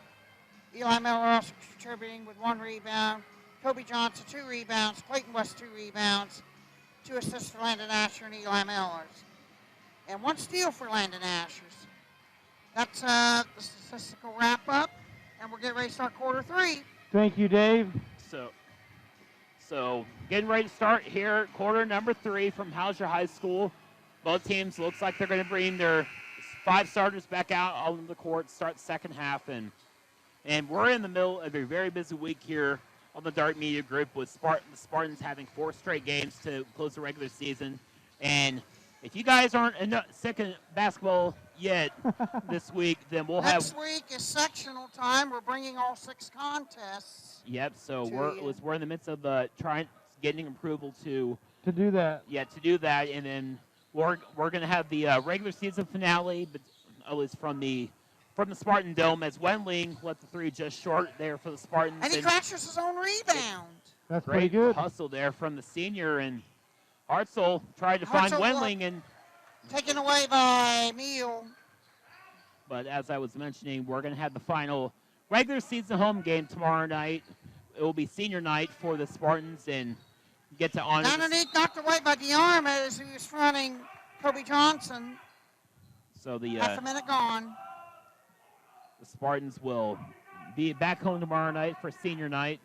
Eli Miller also contributing with 1 rebound. Kobe Johnson, 2 rebounds. Clayton West, 2 rebounds. 2 assists for Landon Asher and Eli Millers. And 1 steal for Landon Ashers. That's the statistical wrap-up. And we're getting ready to start quarter 3. Thank you, Dave. So getting ready to start here, quarter number 3 from Hauser High School. Both teams looks like they're going to bring their 5 starters back out on the court, start the second half. And we're in the middle of a very busy week here on the Dart Media Group with the Spartans having 4 straight games to close the regular season. And if you guys aren't sick of basketball yet this week, then we'll Next week is sectional time. We're bringing all 6 contests. Yep. So we're in the midst of getting approval to do that. Yeah, to do that, and then we're going to have the regular season finale, but at least from the Spartan Dome, as Wendling let the 3 just short there for the Spartans. And he crashes his own rebound. That's pretty good. Hustle there from the senior, and Hartzell tried to find Wendling and taken away by Meal. But as I was mentioning, we're going to have the final regular season home game tomorrow night. It will be senior night for the Spartans and get to honor. Underneath, knocked away by DeArmond as he was fronting Kobe Johnson. So the half a minute gone. The Spartans will be back home tomorrow night for senior night,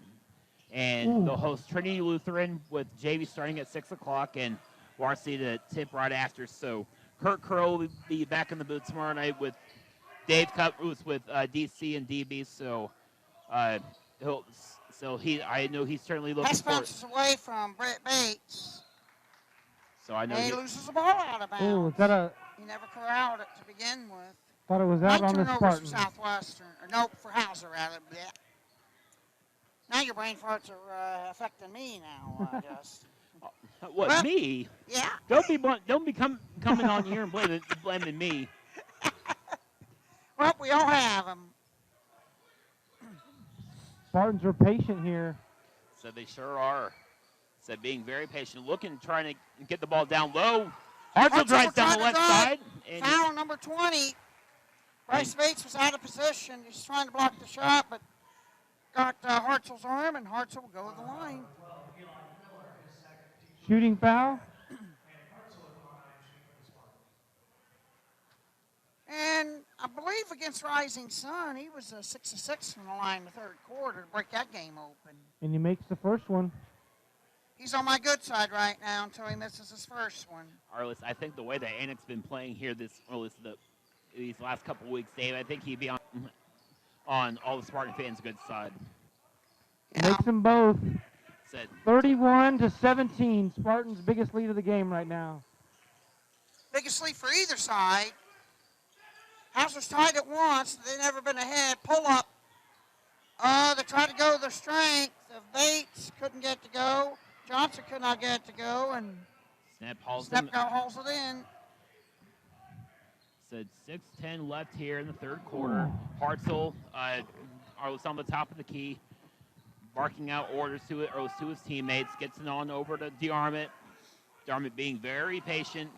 and they'll host Trinity Lutheran with JV starting at 6 o'clock and varsity to tip right after. So Kurt Curl will be back in the booth tomorrow night with Dave Cutrus with DC and DB. So I know he's certainly looking Pass bounces away from Brett Bates. So I know he loses the ball out of bounds. He never corralled it to begin with. Thought it was out on the Spartans. For Southwestern, or nope, for Hauser rather. Now your brain farts are affecting me now. Just. What, well, me? Yeah. Don't be coming on here and blaming me. Well, we all have them. Spartans are patient here. So they sure are. So being very patient, trying to get the ball down low. Hartzell drives down the left side. And foul number 20. Bryce Bates was out of position. He's trying to block the shot, but got Hartzell's arm, and Hartzell will go to the line. Shooting foul. believe against Rising Sun, he was 6 of 6 from the line in the third quarter to break that game open. And he makes the first one. He's on my good side right now until he misses his first one. Arliss, I think the way that Annick's been playing here these last couple weeks, Dave, I think he'd be on all the Spartan fans' good side. Yeah. Makes them both. Said 31-17. Spartans' biggest lead of the game right now. Biggest lead for either side. Hauser's tied it once. They've never been ahead. Pull up. They tried to go their strength. Bates couldn't get to go. Johnson could not get to go. And Snap hauls it in. Said 6:10 left here in the third quarter. Hartzell, Arliss on the top of the key, barking out orders to his teammates. Gets it on over to DeArmond. DeArmond being very patient.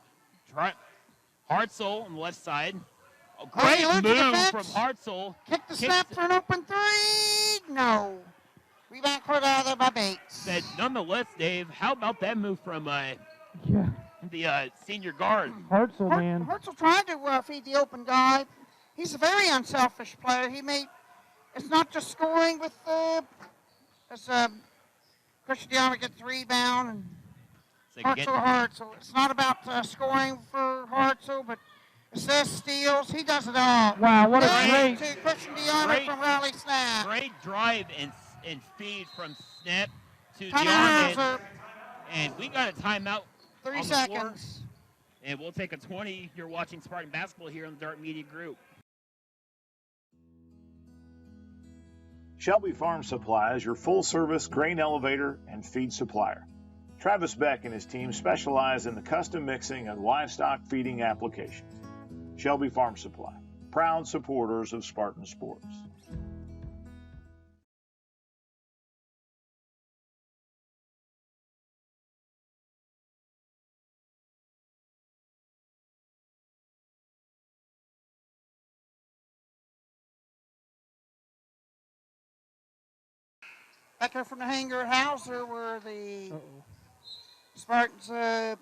Hartzell on the left side. A great move from Hartzell. Kick the snap for an open three. No. Rebound caught out of there by Bates. Said nonetheless, Dave, how about that move from the senior guard? Hartzell, man. Hartzell tried to feed the open guy. He's a very unselfish player. It's not just scoring with Christian DeArmond gets the rebound and Hartzell. It's not about scoring for Hartzell, but assists, steals. He does it all. Wow, what a great to Christian DeArmond from Rally Snap. Great drive and feed from Snap to DeArmond. And we got a timeout. 30 seconds. And we'll take a 20. You're watching Spartan Basketball here on the Dart Media Group. Shelby Farm Supply is your full-service grain elevator and feed supplier. Travis Beck and his team specialize in the custom mixing and livestock feeding applications. Shelby Farm Supply, proud supporters of Spartan Sports. Back here from the hangar at Hauser, where the Spartans got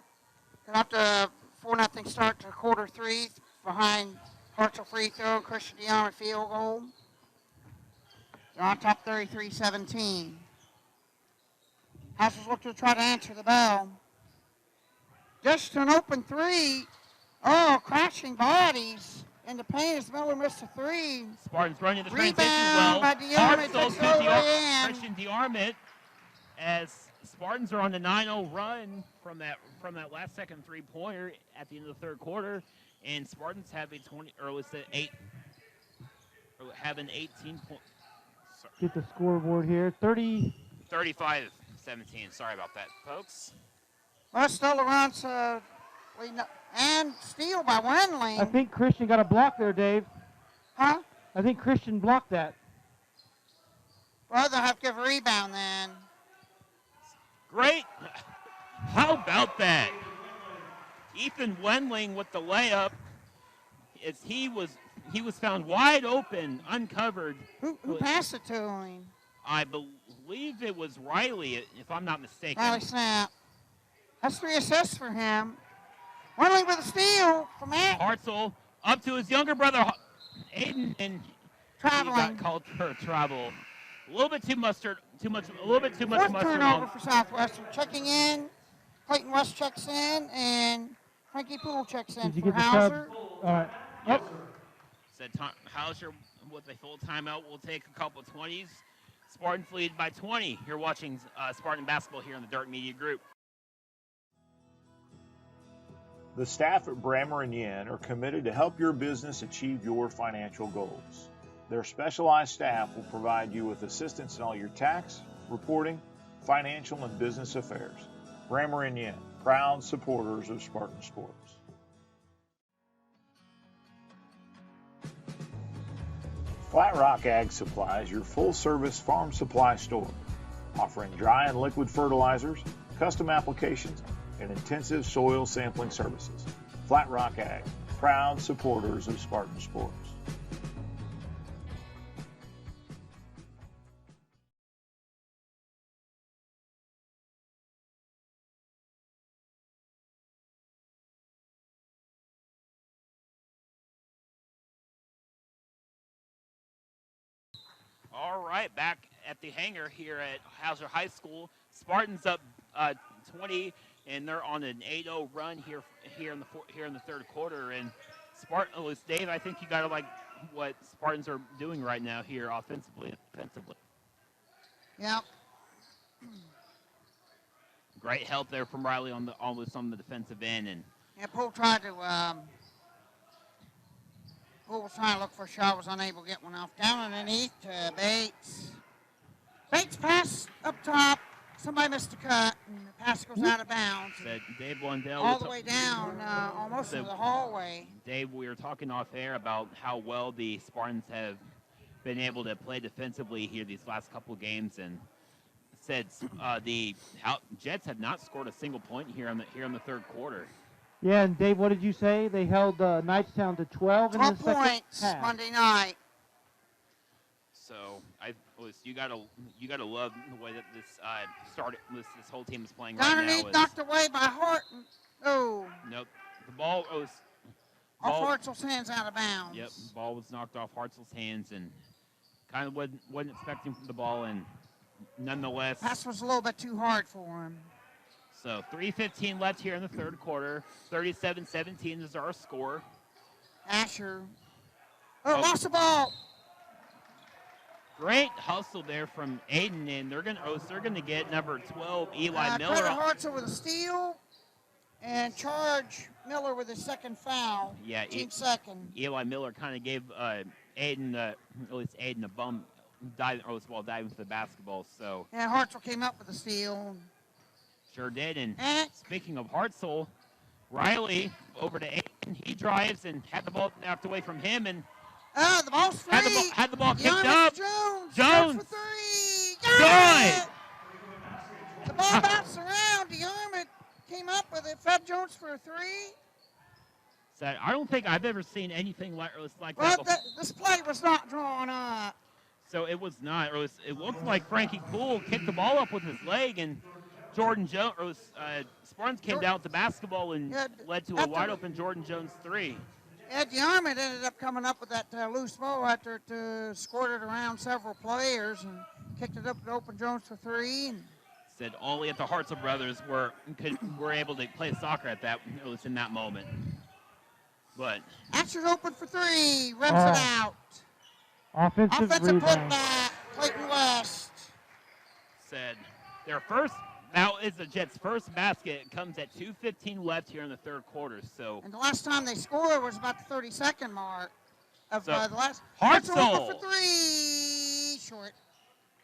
up to 4-0 start to quarter three behind Hartzell free throw, Christian DeArmond field goal. They're on top 33-17. Hauser's looking to try to answer the bell. Just an open three. Oh, crashing bodies. And the paint as Miller missed a three. Spartans running the transition well. By DeArmond. Christian DeArmond as Spartans are on the 9-0 run from that last second three-pointer at the end of the third quarter, and Spartans have an 18 point. Get the scoreboard here. 35-17. Sorry about that, folks. Well, still a run, and steal by Wendling. I think Christian got a block there, Dave. Huh? I think Christian blocked that. Well, they'll have to give a rebound then. Great. How about that? Ethan Wendling with the layup. As he was found wide open, uncovered. Who passed it to him? I believe it was Riley, if I'm not mistaken. Riley Snap. That's 3 assists for him. Wendling with a steal from Matt. Hartzell up to his younger brother, Aiden, and traveling. He got called for travel. A little bit too much mustard. Fourth turnover for Southwestern. Checking in. Clayton West checks in, and Frankie Poole checks in for Hauser. All right. Yep. Said Hauser with a full timeout. We'll take a couple of 20s. Spartans lead by 20. You're watching Spartan Basketball here on the Dart Media Group. The staff at Brammer & Yen are committed to help your business achieve your financial goals. Their specialized staff will provide you with assistance in all your tax, reporting, financial, and business affairs. Brammer & Yen, proud supporters of Spartan Sports. Flat Rock Ag Supply is your full-service farm supply store, offering dry and liquid fertilizers, custom applications, and intensive soil sampling services. Flat Rock Ag, proud supporters of Spartan Sports. All right, back at the hangar here at Hauser High School. Spartans up 20, and they're on an 8-0 run here in the third quarter. And Dave, I think you got to like what Spartans are doing right now here offensively. Yep. Great help there from Riley on the defensive end, and Yeah, Poole tried to. Poole was trying to look for a shot, was unable to get one off. Down underneath to Bates. Bates pass up top. Somebody missed a cut, and the pass goes out of bounds. said Dave Blundell All the way down, almost to the hallway. Dave, we were talking off air about how well the Spartans have been able to play defensively here these last couple of games, and said the Jets have not scored a single point here in the third quarter. Yeah, and Dave, what did you say? They held Knightstown to 12 in the second points half. Monday night. So you gotta love the way that this whole team is playing right now. Underneath, knocked away by Horton. Oh. Nope. The ball was off Hartzell's hands, out of bounds. Yep. The ball was knocked off Hartzell's hands, and kind of wasn't expecting the ball, and nonetheless. Pass was a little bit too hard for him. So 3:15 left here in the third quarter. 37-17 is our score. Asher. Lost the ball. Great hustle there from Aiden, and they're gonna get number 12, Eli Miller. Carter Hartzell with a steal, and charge Miller with his second foul. Yeah, team second. Eli Miller kind of gave Aiden a bum diving for the basketball. So yeah, Hartzell came up with a steal. Sure did. And speaking of Hartzell, Riley over to Aiden. He drives and had the ball knocked away from him, and the ball's free. Had the ball kicked up. Jones for three. Good. The ball bounced around. DeArmond came up with it. Fed Jones for a three. So I don't think I've ever seen anything like that. Well, this play was not drawn up. So it was not. It looked like Frankie Poole kicked the ball up with his leg, and Jordan Jones, Spartans came down with the basketball and led to a wide-open Jordan Jones three. Ed DeArmond ended up coming up with that loose ball after it squirted around several players and kicked it up to open Jones for three. And said only if the Hartzell brothers were able to play soccer at that. It was in that moment. But Asher's open for three. Reps it out. Offensive putback. Clayton West. Said their first. Now is the Jets' first basket. It comes at 2:15 left here in the third quarter. So. And the last time they scored was about the 30-second mark of the last. Hartzell for three. Short.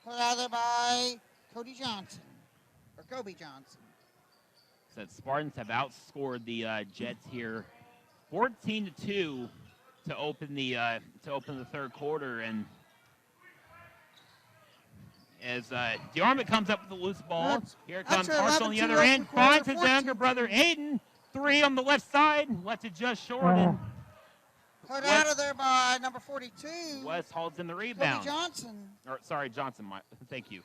Put out there by Kobe Johnson. Said Spartans have outscored the Jets here, 14-2 to open the third quarter, and as DeArmond comes up with the loose ball, here comes Hartzell on the other end, finds his younger brother Aiden, three on the left side, left it just short, and put out of there by number 42. West holds in the rebound. Johnson. Johnson. Thank you.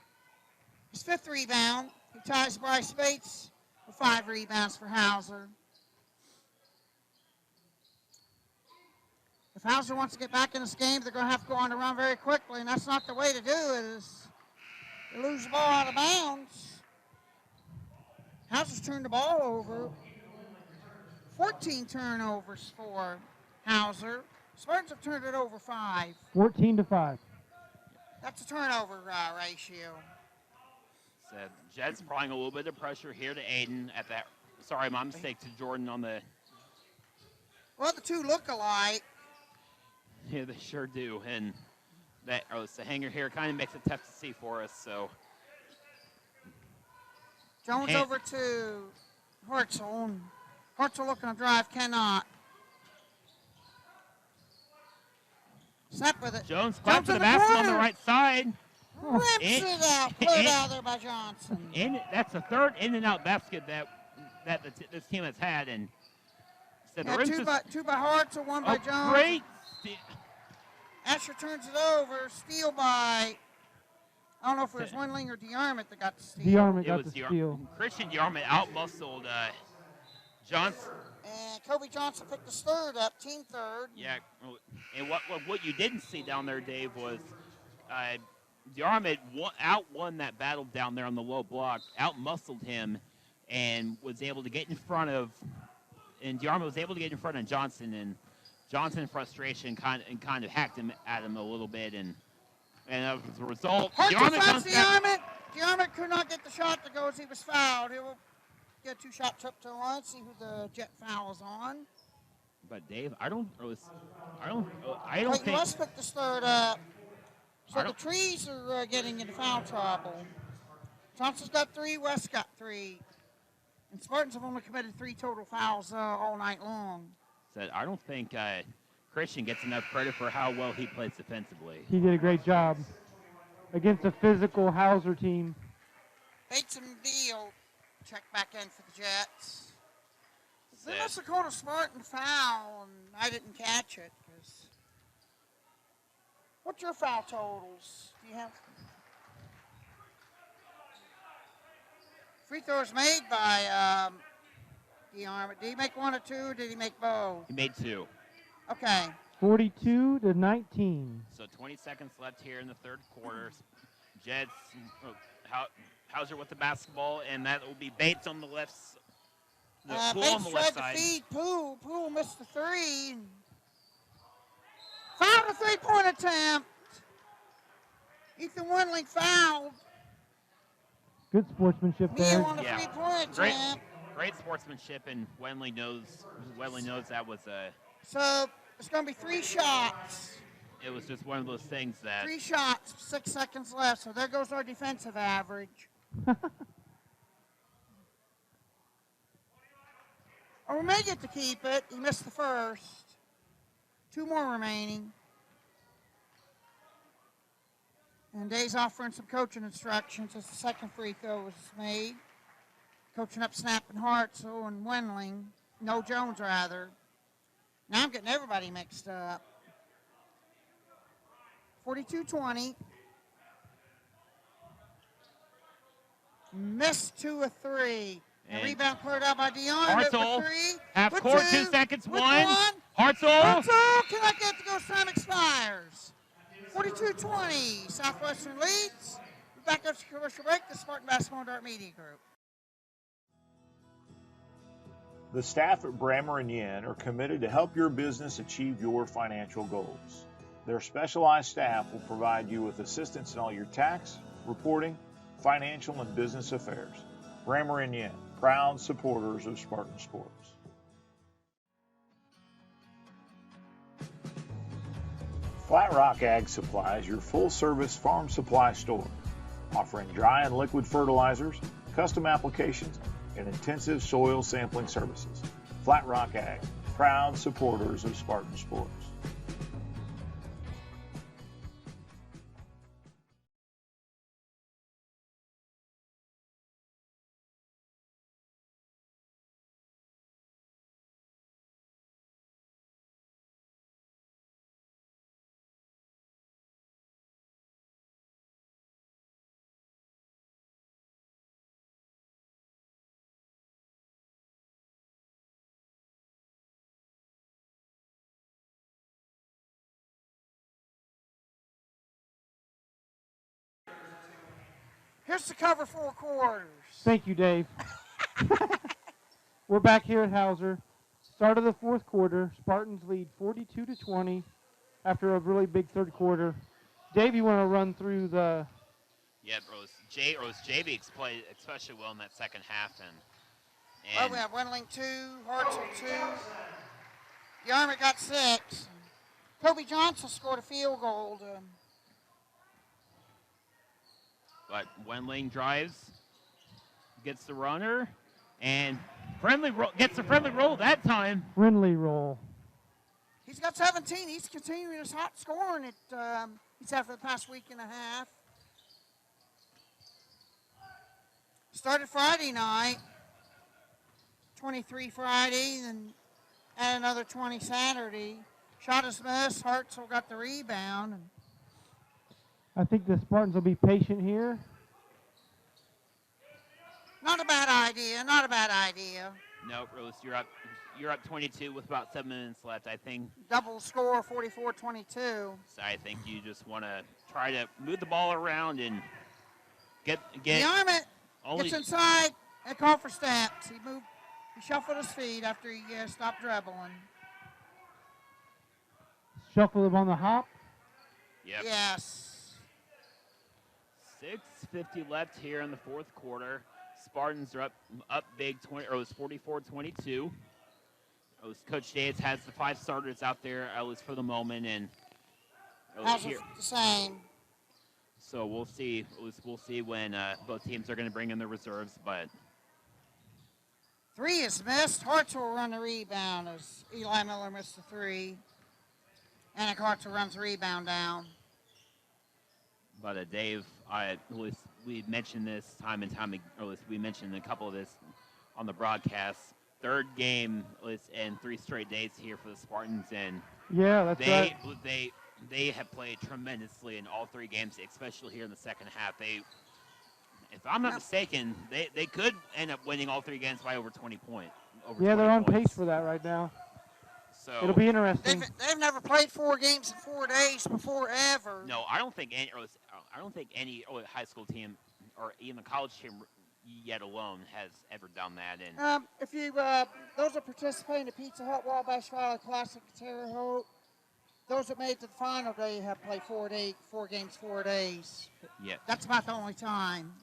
His fifth rebound. He ties Bryce Bates with 5 rebounds for Hauser. If Hauser wants to get back in this game, they're going to have to go on the run very quickly, and that's not the way to do it. Is they lose the ball out of bounds. Hauser's turned the ball over. 14 turnovers for Hauser. Spartans have turned it over 5. 14-5. That's a turnover ratio. Said Jets applying a little bit of pressure here to Aiden at that. Sorry, my mistake to Jordan on the. Well, the two look alike. Yeah, they sure do, and that the hanger here kind of makes it tough to see for us. So Jones over to Hartzell. Hartzell looking to drive, cannot. Snap with it. Jones claps to the basket on the right side. Rips it out. Put it out there by Johnson. That's the third in-and-out basket that this team has had. And two by Hartzell, one by Jones. Great. Asher turns it over. Steal by, I don't know if it was Windling or DeArmond that got the steal. DeArmond got the steal. Christian DeArmond out-muscled Johnson. And Kobe Johnson picked the third up, team third. Yeah, and what you didn't see down there, Dave, was Durham had outwon that battle down there on the low block, outmuscled him, and was able to get in front of. And Durham was able to get in front of Johnson, and Johnson, in frustration, kind of hacked him at him a little bit, and as a result, Durham could not get the shot to go as he was fouled. He will get 2 shots up to the line, see who the Jet foul is on. But Dave, I don't Clayton think West picked this third up. So the Trees are getting into foul trouble. Johnson's got 3, West got 3. And Spartans have only committed 3 total fouls all night long. Said I don't think Christian gets enough credit for how well he plays defensively. He did a great job against a physical Hauser team. Bates and Beal check back in for the Jets. They must have called a Spartan foul, and I didn't catch it. What's your foul totals? Do you have? Free throws made by DeArmond. Did he make 1 or 2, or did he make both? He made 2. Okay. 42-19. So 20 seconds left here in the third quarter. Jets, Hauser with the basketball, and that will be Bates on the left. Poole on the left side. To feed Poole. Poole missed the 3. Fouled a 3-point attempt. Ethan Wendling fouled. Good sportsmanship there. On a 3-point attempt. Great sportsmanship, and Wendling knows that was a. So it's going to be 3 shots. It was just one of those things that. 3 shots, 6 seconds left. So there goes our defensive average. Or we may get to keep it. He missed the first. 2 more remaining. And Dave's offering some coaching instructions as the second free throw was made. Coaching up Snap and Hartzell and Wendling. No, Jones, rather. Now I'm getting everybody mixed up. 42-20. Missed 2 of 3. And rebound cleared out by DeArmond. Hartzell, half court, 2 seconds, 1. Hartzell cannot get to go. Time expires. 42-20. Southwestern leads. Back up to commercial break. The Spartan Basketball and Dart Media Group. The staff at Brammer & Yen are committed to help your business achieve your financial goals. Their specialized staff will provide you with assistance in all your tax, reporting, financial, and business affairs. Brammer & Yen, proud supporters of Spartan Sports. Flat Rock Ag Supply is your full-service farm supply store, offering dry and liquid fertilizers, custom applications, and intensive soil sampling services. Flat Rock Ag, proud supporters of Spartan Sports. Here's the cover 4 quarters. Thank you, Dave. We're back here at Hauser. Start of the fourth quarter. Spartans lead 42-20 after a really big third quarter. Dave, you want to run through the... Yeah, JB played especially well in that second half. And well, we have Wendling 2, Hartzell 2. DeArmond got 6. Kobe Johnson scored a field goal to... But Wendling drives, gets the runner, and gets the friendly roll that time. Friendly roll. He's got 17. He's continuing his hot scoring he's had for the past week and a half. Started Friday night, 23 Friday, and add another 20 Saturday. Shot is missed. Hartzell got the rebound. I think the Spartans will be patient here. Not a bad idea. Not a bad idea. No, Rose, you're up. you're up 22 with about 7 minutes left. I think. Double score, 44-22. So I think you just want to try to move the ball around and get. The Armit Only gets inside and called for steps. He shuffled his feet after he stopped dribbling. Shuffle him on the hop. Yep. Yes. 6:50 left here in the fourth quarter. Spartans are up big. It was 44-22. Coach Davis has the 5 starters out there, at least for the moment, and The same. So we'll see. We'll see when both teams are going to bring in their reserves. But 3 is missed. Hartzell will run the rebound as Eli Miller missed the 3. And Hartzell runs the rebound down. But Dave, we mentioned this time and time, or at least we mentioned a couple of this on the broadcast. 3rd game in 3 straight days here for the Spartans, and yeah, that's right. They have played tremendously in all 3 games, especially here in the second half. If I'm not mistaken, they could end up winning all 3 games by over 20 points. Yeah, they're on pace for that right now. So it'll be interesting. They've never played 4 games in 4 days before ever. No, I don't think any high school team or even the college team yet alone has ever done that. And if you those that participate in the Pizza Hut Wabash Valley Classic Terre Haute, those that made it to the final day have played 4 games 4 days. Yeah, that's about the only time.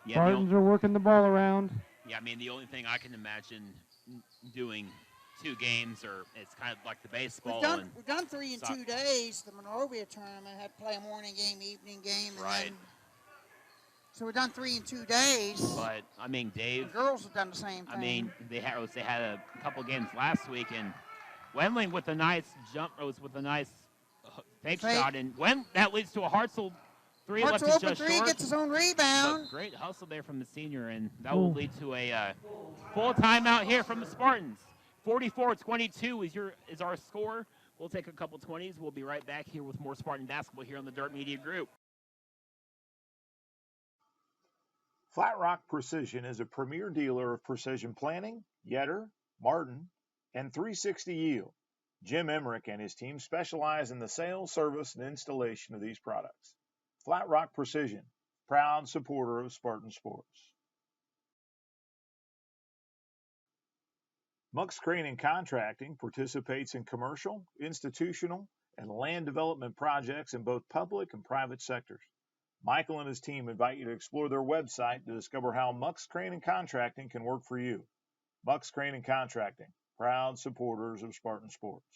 Yeah, Spartans are working the ball around. Yeah, I mean the only thing I can imagine doing 2 games, or it's kind of like the baseball. We've done 3 in 2 days. The Monrovia tournament had to play a morning game, evening game, and right. Then, so we've done 3 in 2 days. But I mean, Dave, the girls have done the same thing. I mean, they had a couple games last week, and Wendling with a nice jump, with a nice fake shot, and when that leads to a Hartzell 3 left Hartzell is just open 3 short. gets his own rebound. But great hustle there from the senior, and that will lead to a full timeout here from the Spartans. 44-22 is our score. We'll take a couple 20s. We'll be right back here with more Spartan basketball here on the Dirt Media Group. Flat Rock Precision is a premier dealer of precision planting, Yetter, Martin, and 360 Yield. Jim Emmerich and his team specialize in the sales, service, and installation of these products. Flat Rock Precision, proud supporter of Spartan sports. Muck's Crane and Contracting participates in commercial, institutional, and land development projects in both public and private sectors. Michael and his team invite you to explore their website to discover how Muck's Crane and Contracting can work for you. Muck's Crane and Contracting, proud supporters of Spartan sports.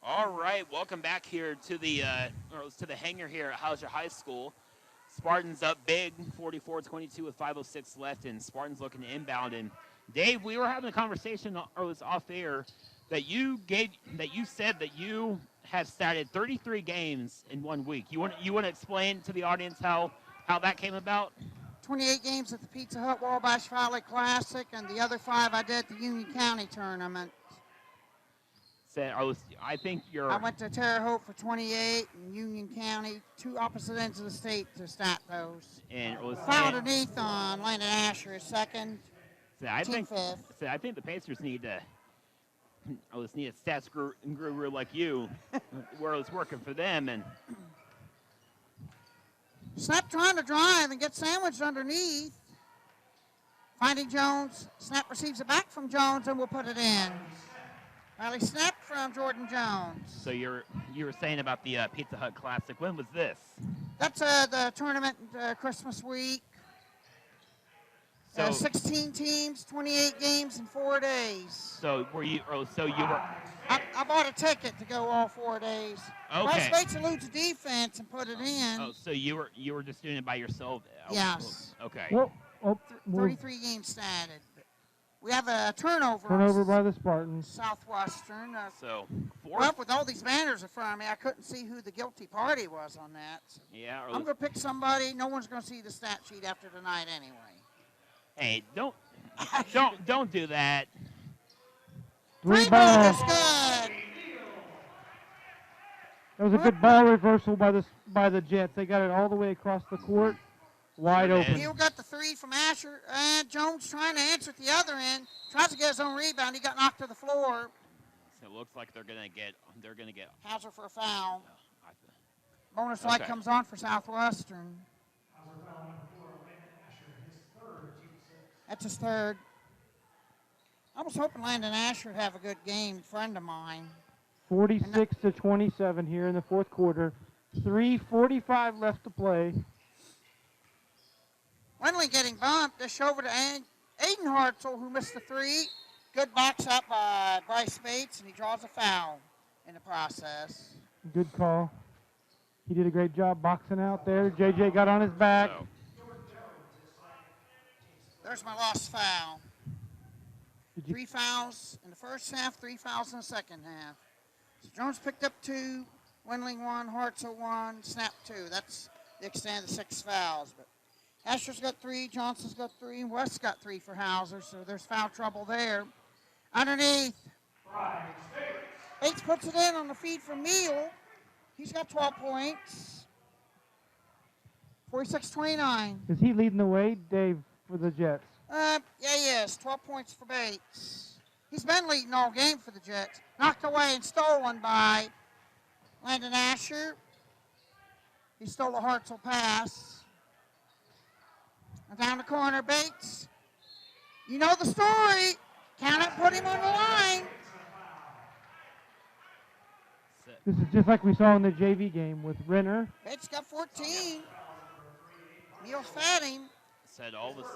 All right, welcome back here to the hangar here at Hauser High School. Spartans up big, 44-22 with 5:06 left, and Spartans looking to inbound. And Dave, we were having a conversation, or it was off air, that you said that you have started 33 games in 1 week. You want to explain to the audience how that came about? 28 games at the Pizza Hut Wabash Valley Classic, and the other 5 I did at the Union County tournament. I think you're. I went to Terre Haute for 28 and Union County, 2 opposite ends of the state to stat those. And underneath on Landon Asher is second. I think 5th. I think the Pacers need a stats guru like you, where it's working for them. And Snap trying to drive and get sandwiched underneath. Finding Jones. Snap receives it back from Jones and will put it in. Riley Snap from Jordan Jones. So you were saying about the Pizza Hut Classic. When was this? That's the tournament Christmas week. So 16 teams, 28 games in 4 days. So were you? So you were. I bought a ticket to go all 4 days. Okay. West Bates eludes defense and put it in. Oh, so you were just doing it by yourself? Yes. Okay. Well, 33 games statted. We have a turnover. Turnover by the Spartans. Southwestern. So, Well, with all these banners in front of me, I couldn't see who the guilty party was on that. yeah. I'm going to pick somebody. No one's going to see the stat sheet after tonight anyway. Hey, don't do that. Three ball ball. is good. That was a good ball reversal by the Jets. They got it all the way across the court, wide open. Neal got the three from Asher, and Jones trying to answer at the other end. Tries to get his own rebound. He got knocked to the floor. So it looks like they're gonna get Hauser for a foul. Bonus light comes on for Southwestern. That's his third. I was hoping Landon Asher would have a good game, friend of mine. 46-27 here in the fourth quarter. 3:45 left to play. Wendling getting bumped. Dish over to Aiden Hartzell, who missed the three. Good box up by Bryce Bates, and he draws a foul in the process. Good call. He did a great job boxing out there. JJ got on his back. So. There's my lost foul. 3 fouls in the first half, 3 fouls in the second half. So Jones picked up 2, Wendling 1, Hartzell 1, Snap 2. That's the extent of the 6 fouls. But Asher's got 3, Johnson's got 3, and West's got 3 for Hauser, so there's foul trouble there. Underneath, Bates puts it in on the feed from Neal. He's got 12 points. 46-29. Is he leading the way, Dave, for the Jets? Yeah, he is. 12 points for Bates. He's been leading all game for the Jets. Knocked away and stolen by Landon Asher. He stole a Hartzell pass. And down the corner, Bates. You know the story. Count it, put him on the line. This is just like we saw in the JV game with Renner. Bates got 14. Neal fed him. Said all this.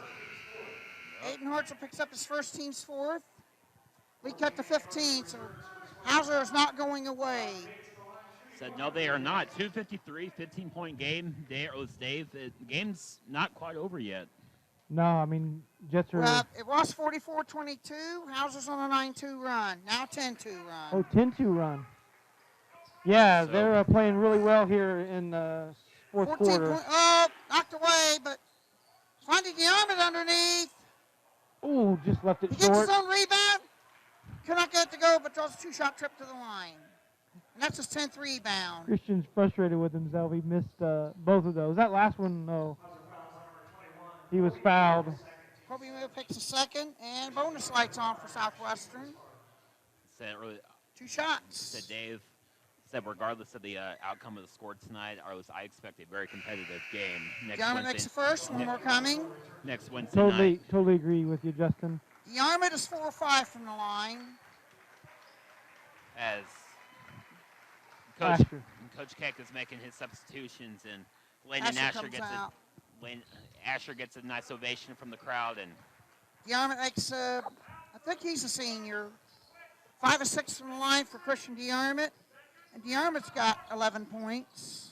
Aiden Hartzell picks up his first team's fourth. We cut to 15, so Hauser is not going away. Said no, they are not. 2:53, 15-point game. Dave, the game's not quite over yet. No, I mean, Jets are... It was 44-22. Hauser's on a 9-2 run. Now 10-2 run. Oh, 10-2 run. Yeah, So, they're playing really well here in the fourth quarter. Knocked away, but finding the arm underneath. Ooh, just left it He short. gets his own rebound. Could not get it to go, but draws a 2-shot trip to the line. And that's his 10th rebound. Christian's frustrated with himself. He missed both of those. That last one, no. He was fouled. Kobe Mill picks a second, and bonus lights on for Southwestern. Said 2 shots. Said Dave. Said regardless of the outcome of the score tonight, I expect a very competitive game next Yarmouth Wednesday. makes the first. One more coming. Next Wednesday night. Totally agree with you, Justin. Yarmouth is 4-5 from the line. As Coach Keck is making his substitutions, and Landon Asher gets a nice ovation from the crowd, and Yarmouth makes, I think he's a senior, 5 of 6 from the line for Christian DeArmond. And DeArmond's got 11 points.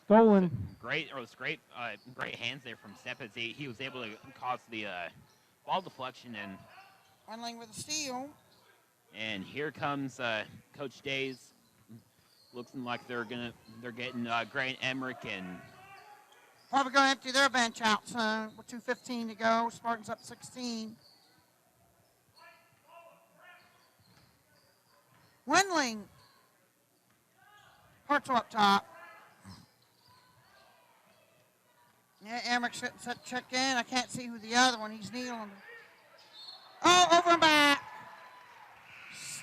Stolen. Great hands there from Stepp as he was able to cause the ball deflection, and Wendling with a steal. And here comes Coach Days. Looks like they're getting Grant Emmerich and probably going to empty their bench out soon with 2:15 to go. Spartans up 16. Wendling. Hartzell up top. Yeah, Emmerich's set check in. I can't see who the other one. He's kneeling. Oh, over and back.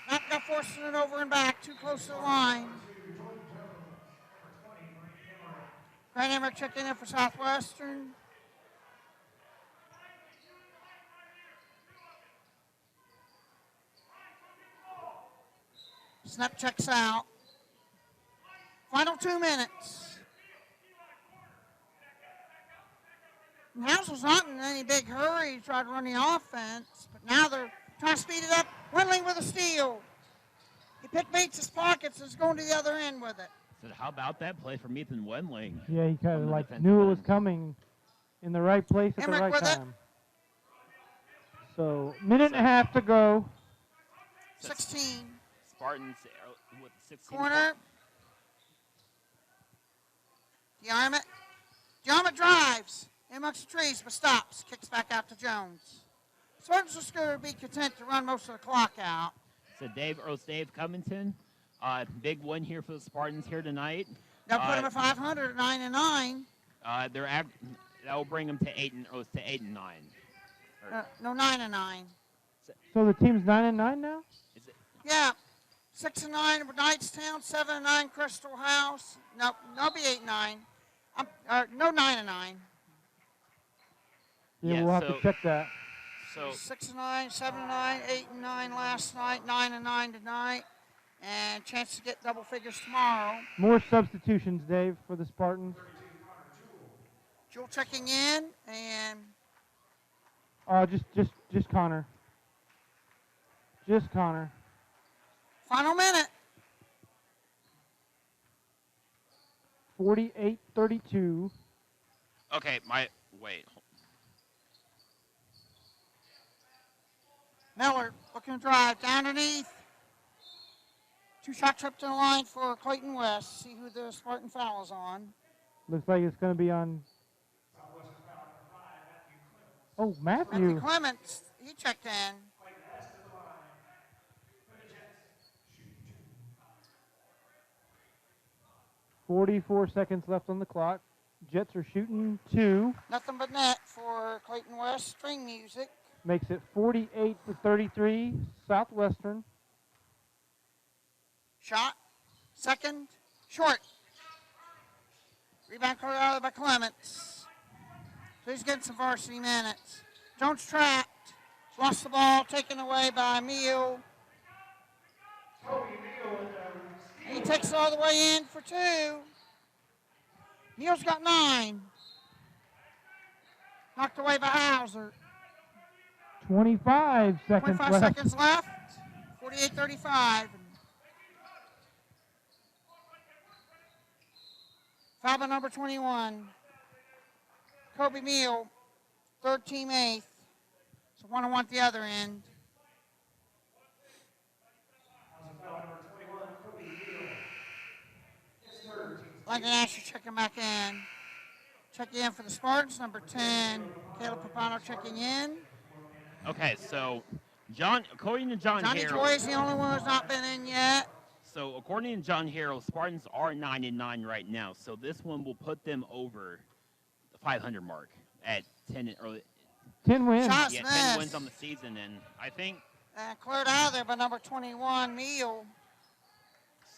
Snap got forcing it over and back. Too close to the line. Grant Emmerich checking in for Southwestern. Snap checks out. Final 2 minutes. And Hauser's not in any big hurry to try to run the offense, but now they're trying to speed it up. Wendling with a steal. He picked Bates' pockets and is going to the other end with it. So how about that play from Ethan Wendling? Yeah, he kind of knew it was coming in the right place at Emmerich the right with time. So, minute and a half to go. 16. Spartans with 16. Corner. DeArmond drives. In amongst the trees, but stops. Kicks back out to Jones. Spartans are going to be content to run most of the clock out. So Dave Covington, big win here for the Spartans here tonight. They'll put them at 500, 9-9. That will bring them to 8-9. No, 9-9. So the team's 9-9 now? Is it? Yeah, 6-9 with Knightstown, 7-9 Crystal House. No, they'll be 8-9. No, 9-9. Yeah, we'll have to check that. So 6-9, 7-9, 8-9 last night, 9-9 tonight, and chance to get double figures tomorrow. More substitutions, Dave, for the Spartans. Jewel checking in, and just Connor. Just Connor. Final minute. 48-32. okay, wait. Miller looking to drive down underneath. 2-shot trip to the line for Clayton West. See who the Spartan foul is on. Looks like it's going to be on. Oh, Matthew. Clements, he checked in. .44 seconds left on the clock. Jets are shooting 2. Nothing but net for Clayton West. String music. Makes it 48-33, Southwestern. Shot. Second. Short. Rebound cleared out by Clements. So he's getting some varsity minutes. Jones trapped. Lost the ball. Taken away by Meal. And he takes it all the way in for 2. Meal's got 9. Knocked away by Hauser. 25 seconds 25 left. seconds left. 48-35. Foul by number 21. Kobe Meal, third team 8th. So 1-1 at the other end. Lincoln Asher checking back in. Checking in for the Spartans, number 10. Caleb Papano checking in. Okay, so according to John Johnny Harrell, Joy's the only one who's not been in yet. So according to John Harrell, Spartans are 9-9 right now. So this one will put them over the 500 mark at 10 wins. Shots 10 wins on the season, and I think cleared out of there by number 21, Meal.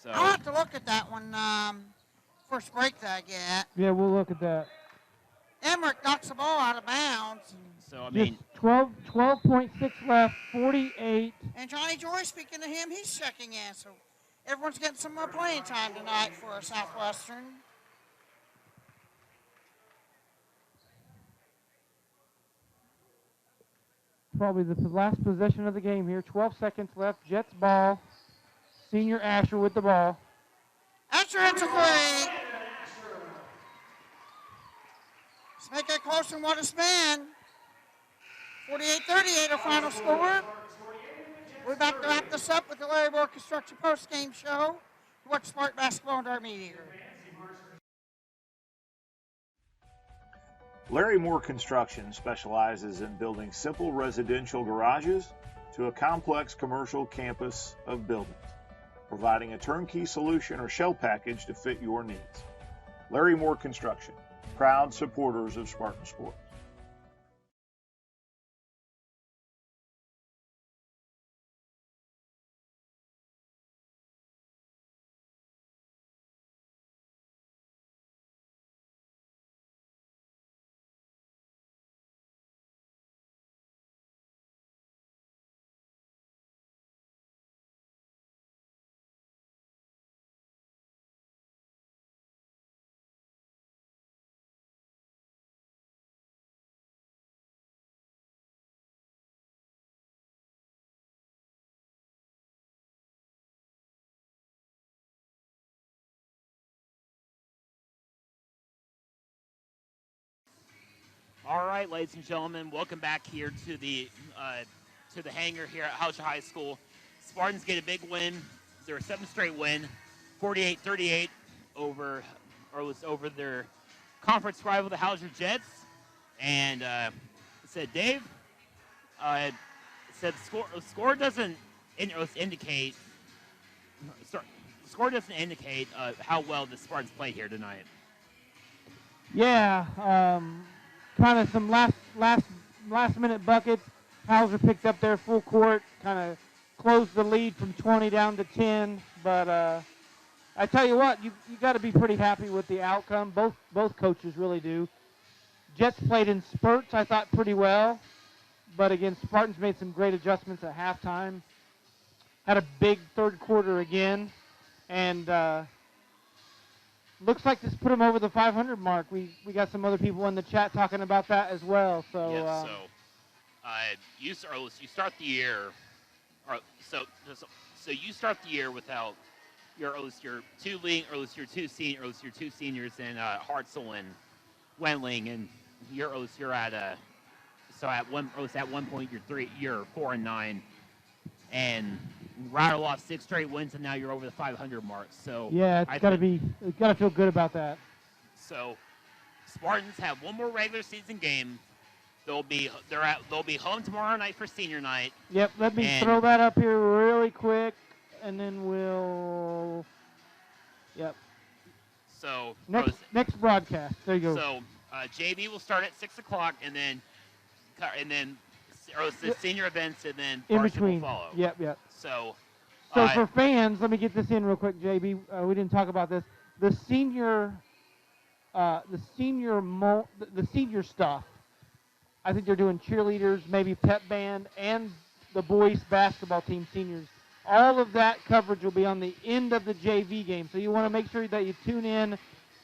so. I'll have to look at that one. First break that I get. Yeah, we'll look at that. Emmerich knocks the ball out of bounds. So I mean, just 12.6 left, 48. And Johnny Joy, speaking to him, he's checking in. So everyone's getting some more playing time tonight for Southwestern. Probably the last possession of the game here. 12 seconds left. Jets ball. Senior Asher with the ball. Asher hits a 3. Let's make it closer than what it's been. 48-38, our final score. We're back to wrap this up with the Larry Moore Construction post-game show. Watch Spartan Basketball and our media. Larry Moore Construction specializes in building simple residential garages to a complex commercial campus of buildings, providing a turnkey solution or shell package to fit your needs. Larry Moore Construction, proud supporters of Spartan Sports. right, ladies and gentlemen, welcome back here to the hangar here at Hauser High School. Spartans get a big win. Their 7th straight win, 48-38 over their conference rival, the Hauser Jets. And said Dave said score doesn't indicate how well the Spartans played here tonight. Yeah, kind of some last minute buckets. Hauser picked up their full court, kind of closed the lead from 20 down to 10. But I tell you what, you got to be pretty happy with the outcome. Both coaches really do. Jets played in spurts, I thought, pretty well. But again, Spartans made some great adjustments at halftime. Had a big third quarter again. And looks like this put them over the 500 mark. We got some other people in the chat talking about that as well. So yes, you start the year, so you start the year without your two seniors in Hartzell and Wendling, and you're at at one point you're 4-9, and rattle off 6 straight wins, and now you're over the 500 mark. So yeah, it's got to feel good about that. So Spartans have one more regular season game. They'll be home tomorrow night for senior night. Yep, let me throw that up here really quick, and then we'll. Yep. So next broadcast. There you go. So JV will start at 6 o'clock, and then the senior events, and then in varsity between. Will follow. Yep. So for fans, let me get this in real quick, JB. We didn't talk about this. The senior stuff. I think they're doing cheerleaders, maybe pep band, and the boys basketball team seniors. All of that coverage will be on the end of the JV game. So you want to make sure that you tune in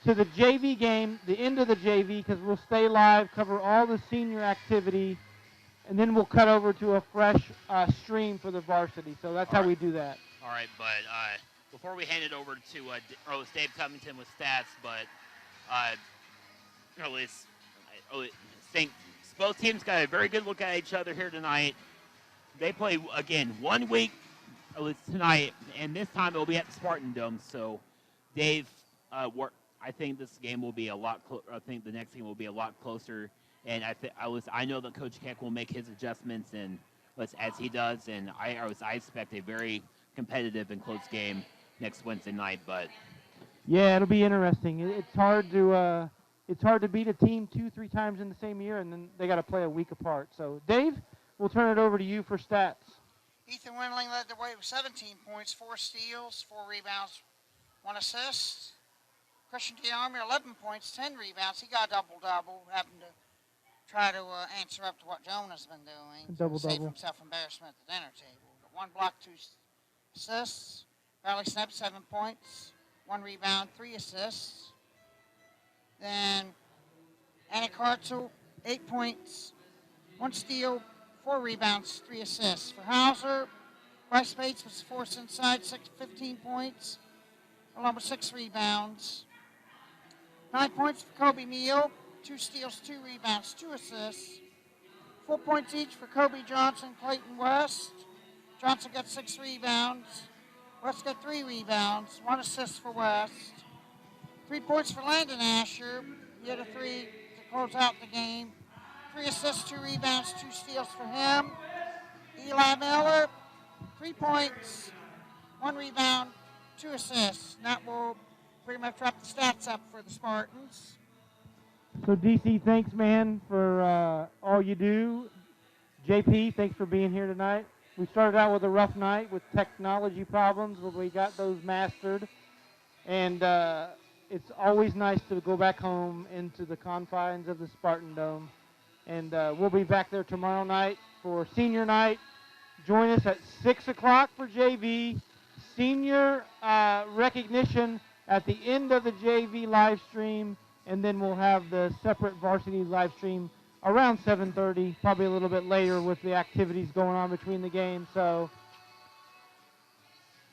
to the JV game, the end of the JV, because we'll stay live, cover all the senior activity, and then we'll cut over to a fresh stream for the varsity. So that's how we do that. All right, but before we hand it over to Dave Covington with stats, but both teams got a very good look at each other here tonight. They play again 1 week tonight, and this time it'll be at the Spartan Dome. So, Dave, I think this game will be a lot. I think the next game will be a lot closer, and I know that Coach Keck will make his adjustments and as he does, and I expect a very competitive and close game next Wednesday night. But yeah, it'll be interesting. It's hard to beat a team 2-3 times in the same year, and then they got to play a week apart. So, Dave, we'll turn it over to you for stats. Ethan Wendling led the way with 17 points, 4 steals, 4 rebounds, 1 assist. Christian DeArmor, 11 points, 10 rebounds. He got a double-double, happened to try to answer up to what Jonah's been doing. Double-double. Save himself embarrassment at the dinner table. But 1 block, 2 assists. Riley Snep, 7 points, 1 rebound, 3 assists. Then Anik Hartzell, 8 points, 1 steal, 4 rebounds, 3 assists. For Hauser, Bryce Bates was forced inside, 15 points, along with 6 rebounds. 9 points for Kobe Neal, 2 steals, 2 rebounds, 2 assists. 4 points each for Kobe Johnson, Clayton West. Johnson got 6 rebounds. West got 3 rebounds, 1 assist for West. 3 points for Landon Asher. He had a 3 to close out the game. 3 assists, 2 rebounds, 2 steals for him. Eli Miller, 3 points, 1 rebound, 2 assists. And that will pretty much wrap the stats up for the Spartans. So, DC, thanks, man, for all you do. JP, thanks for being here tonight. We started out with a rough night with technology problems, but we got those mastered. And it's always nice to go back home into the confines of the Spartan Dome. And we'll be back there tomorrow night for senior night. Join us at 6 o'clock for JV. Senior recognition at the end of the JV live stream. And then we'll have the separate varsity live stream around 7:30, probably a little bit later with the activities going on between the games. So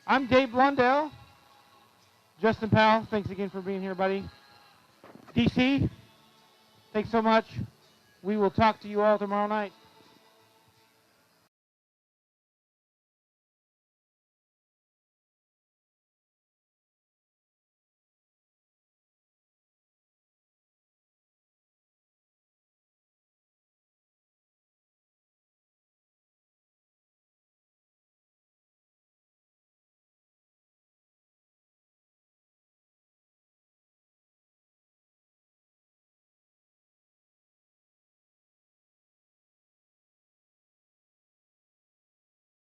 I'm Dave Blundell. Justin Powell, thanks again for being here, buddy. DC, thanks so much. We will talk to you all tomorrow night.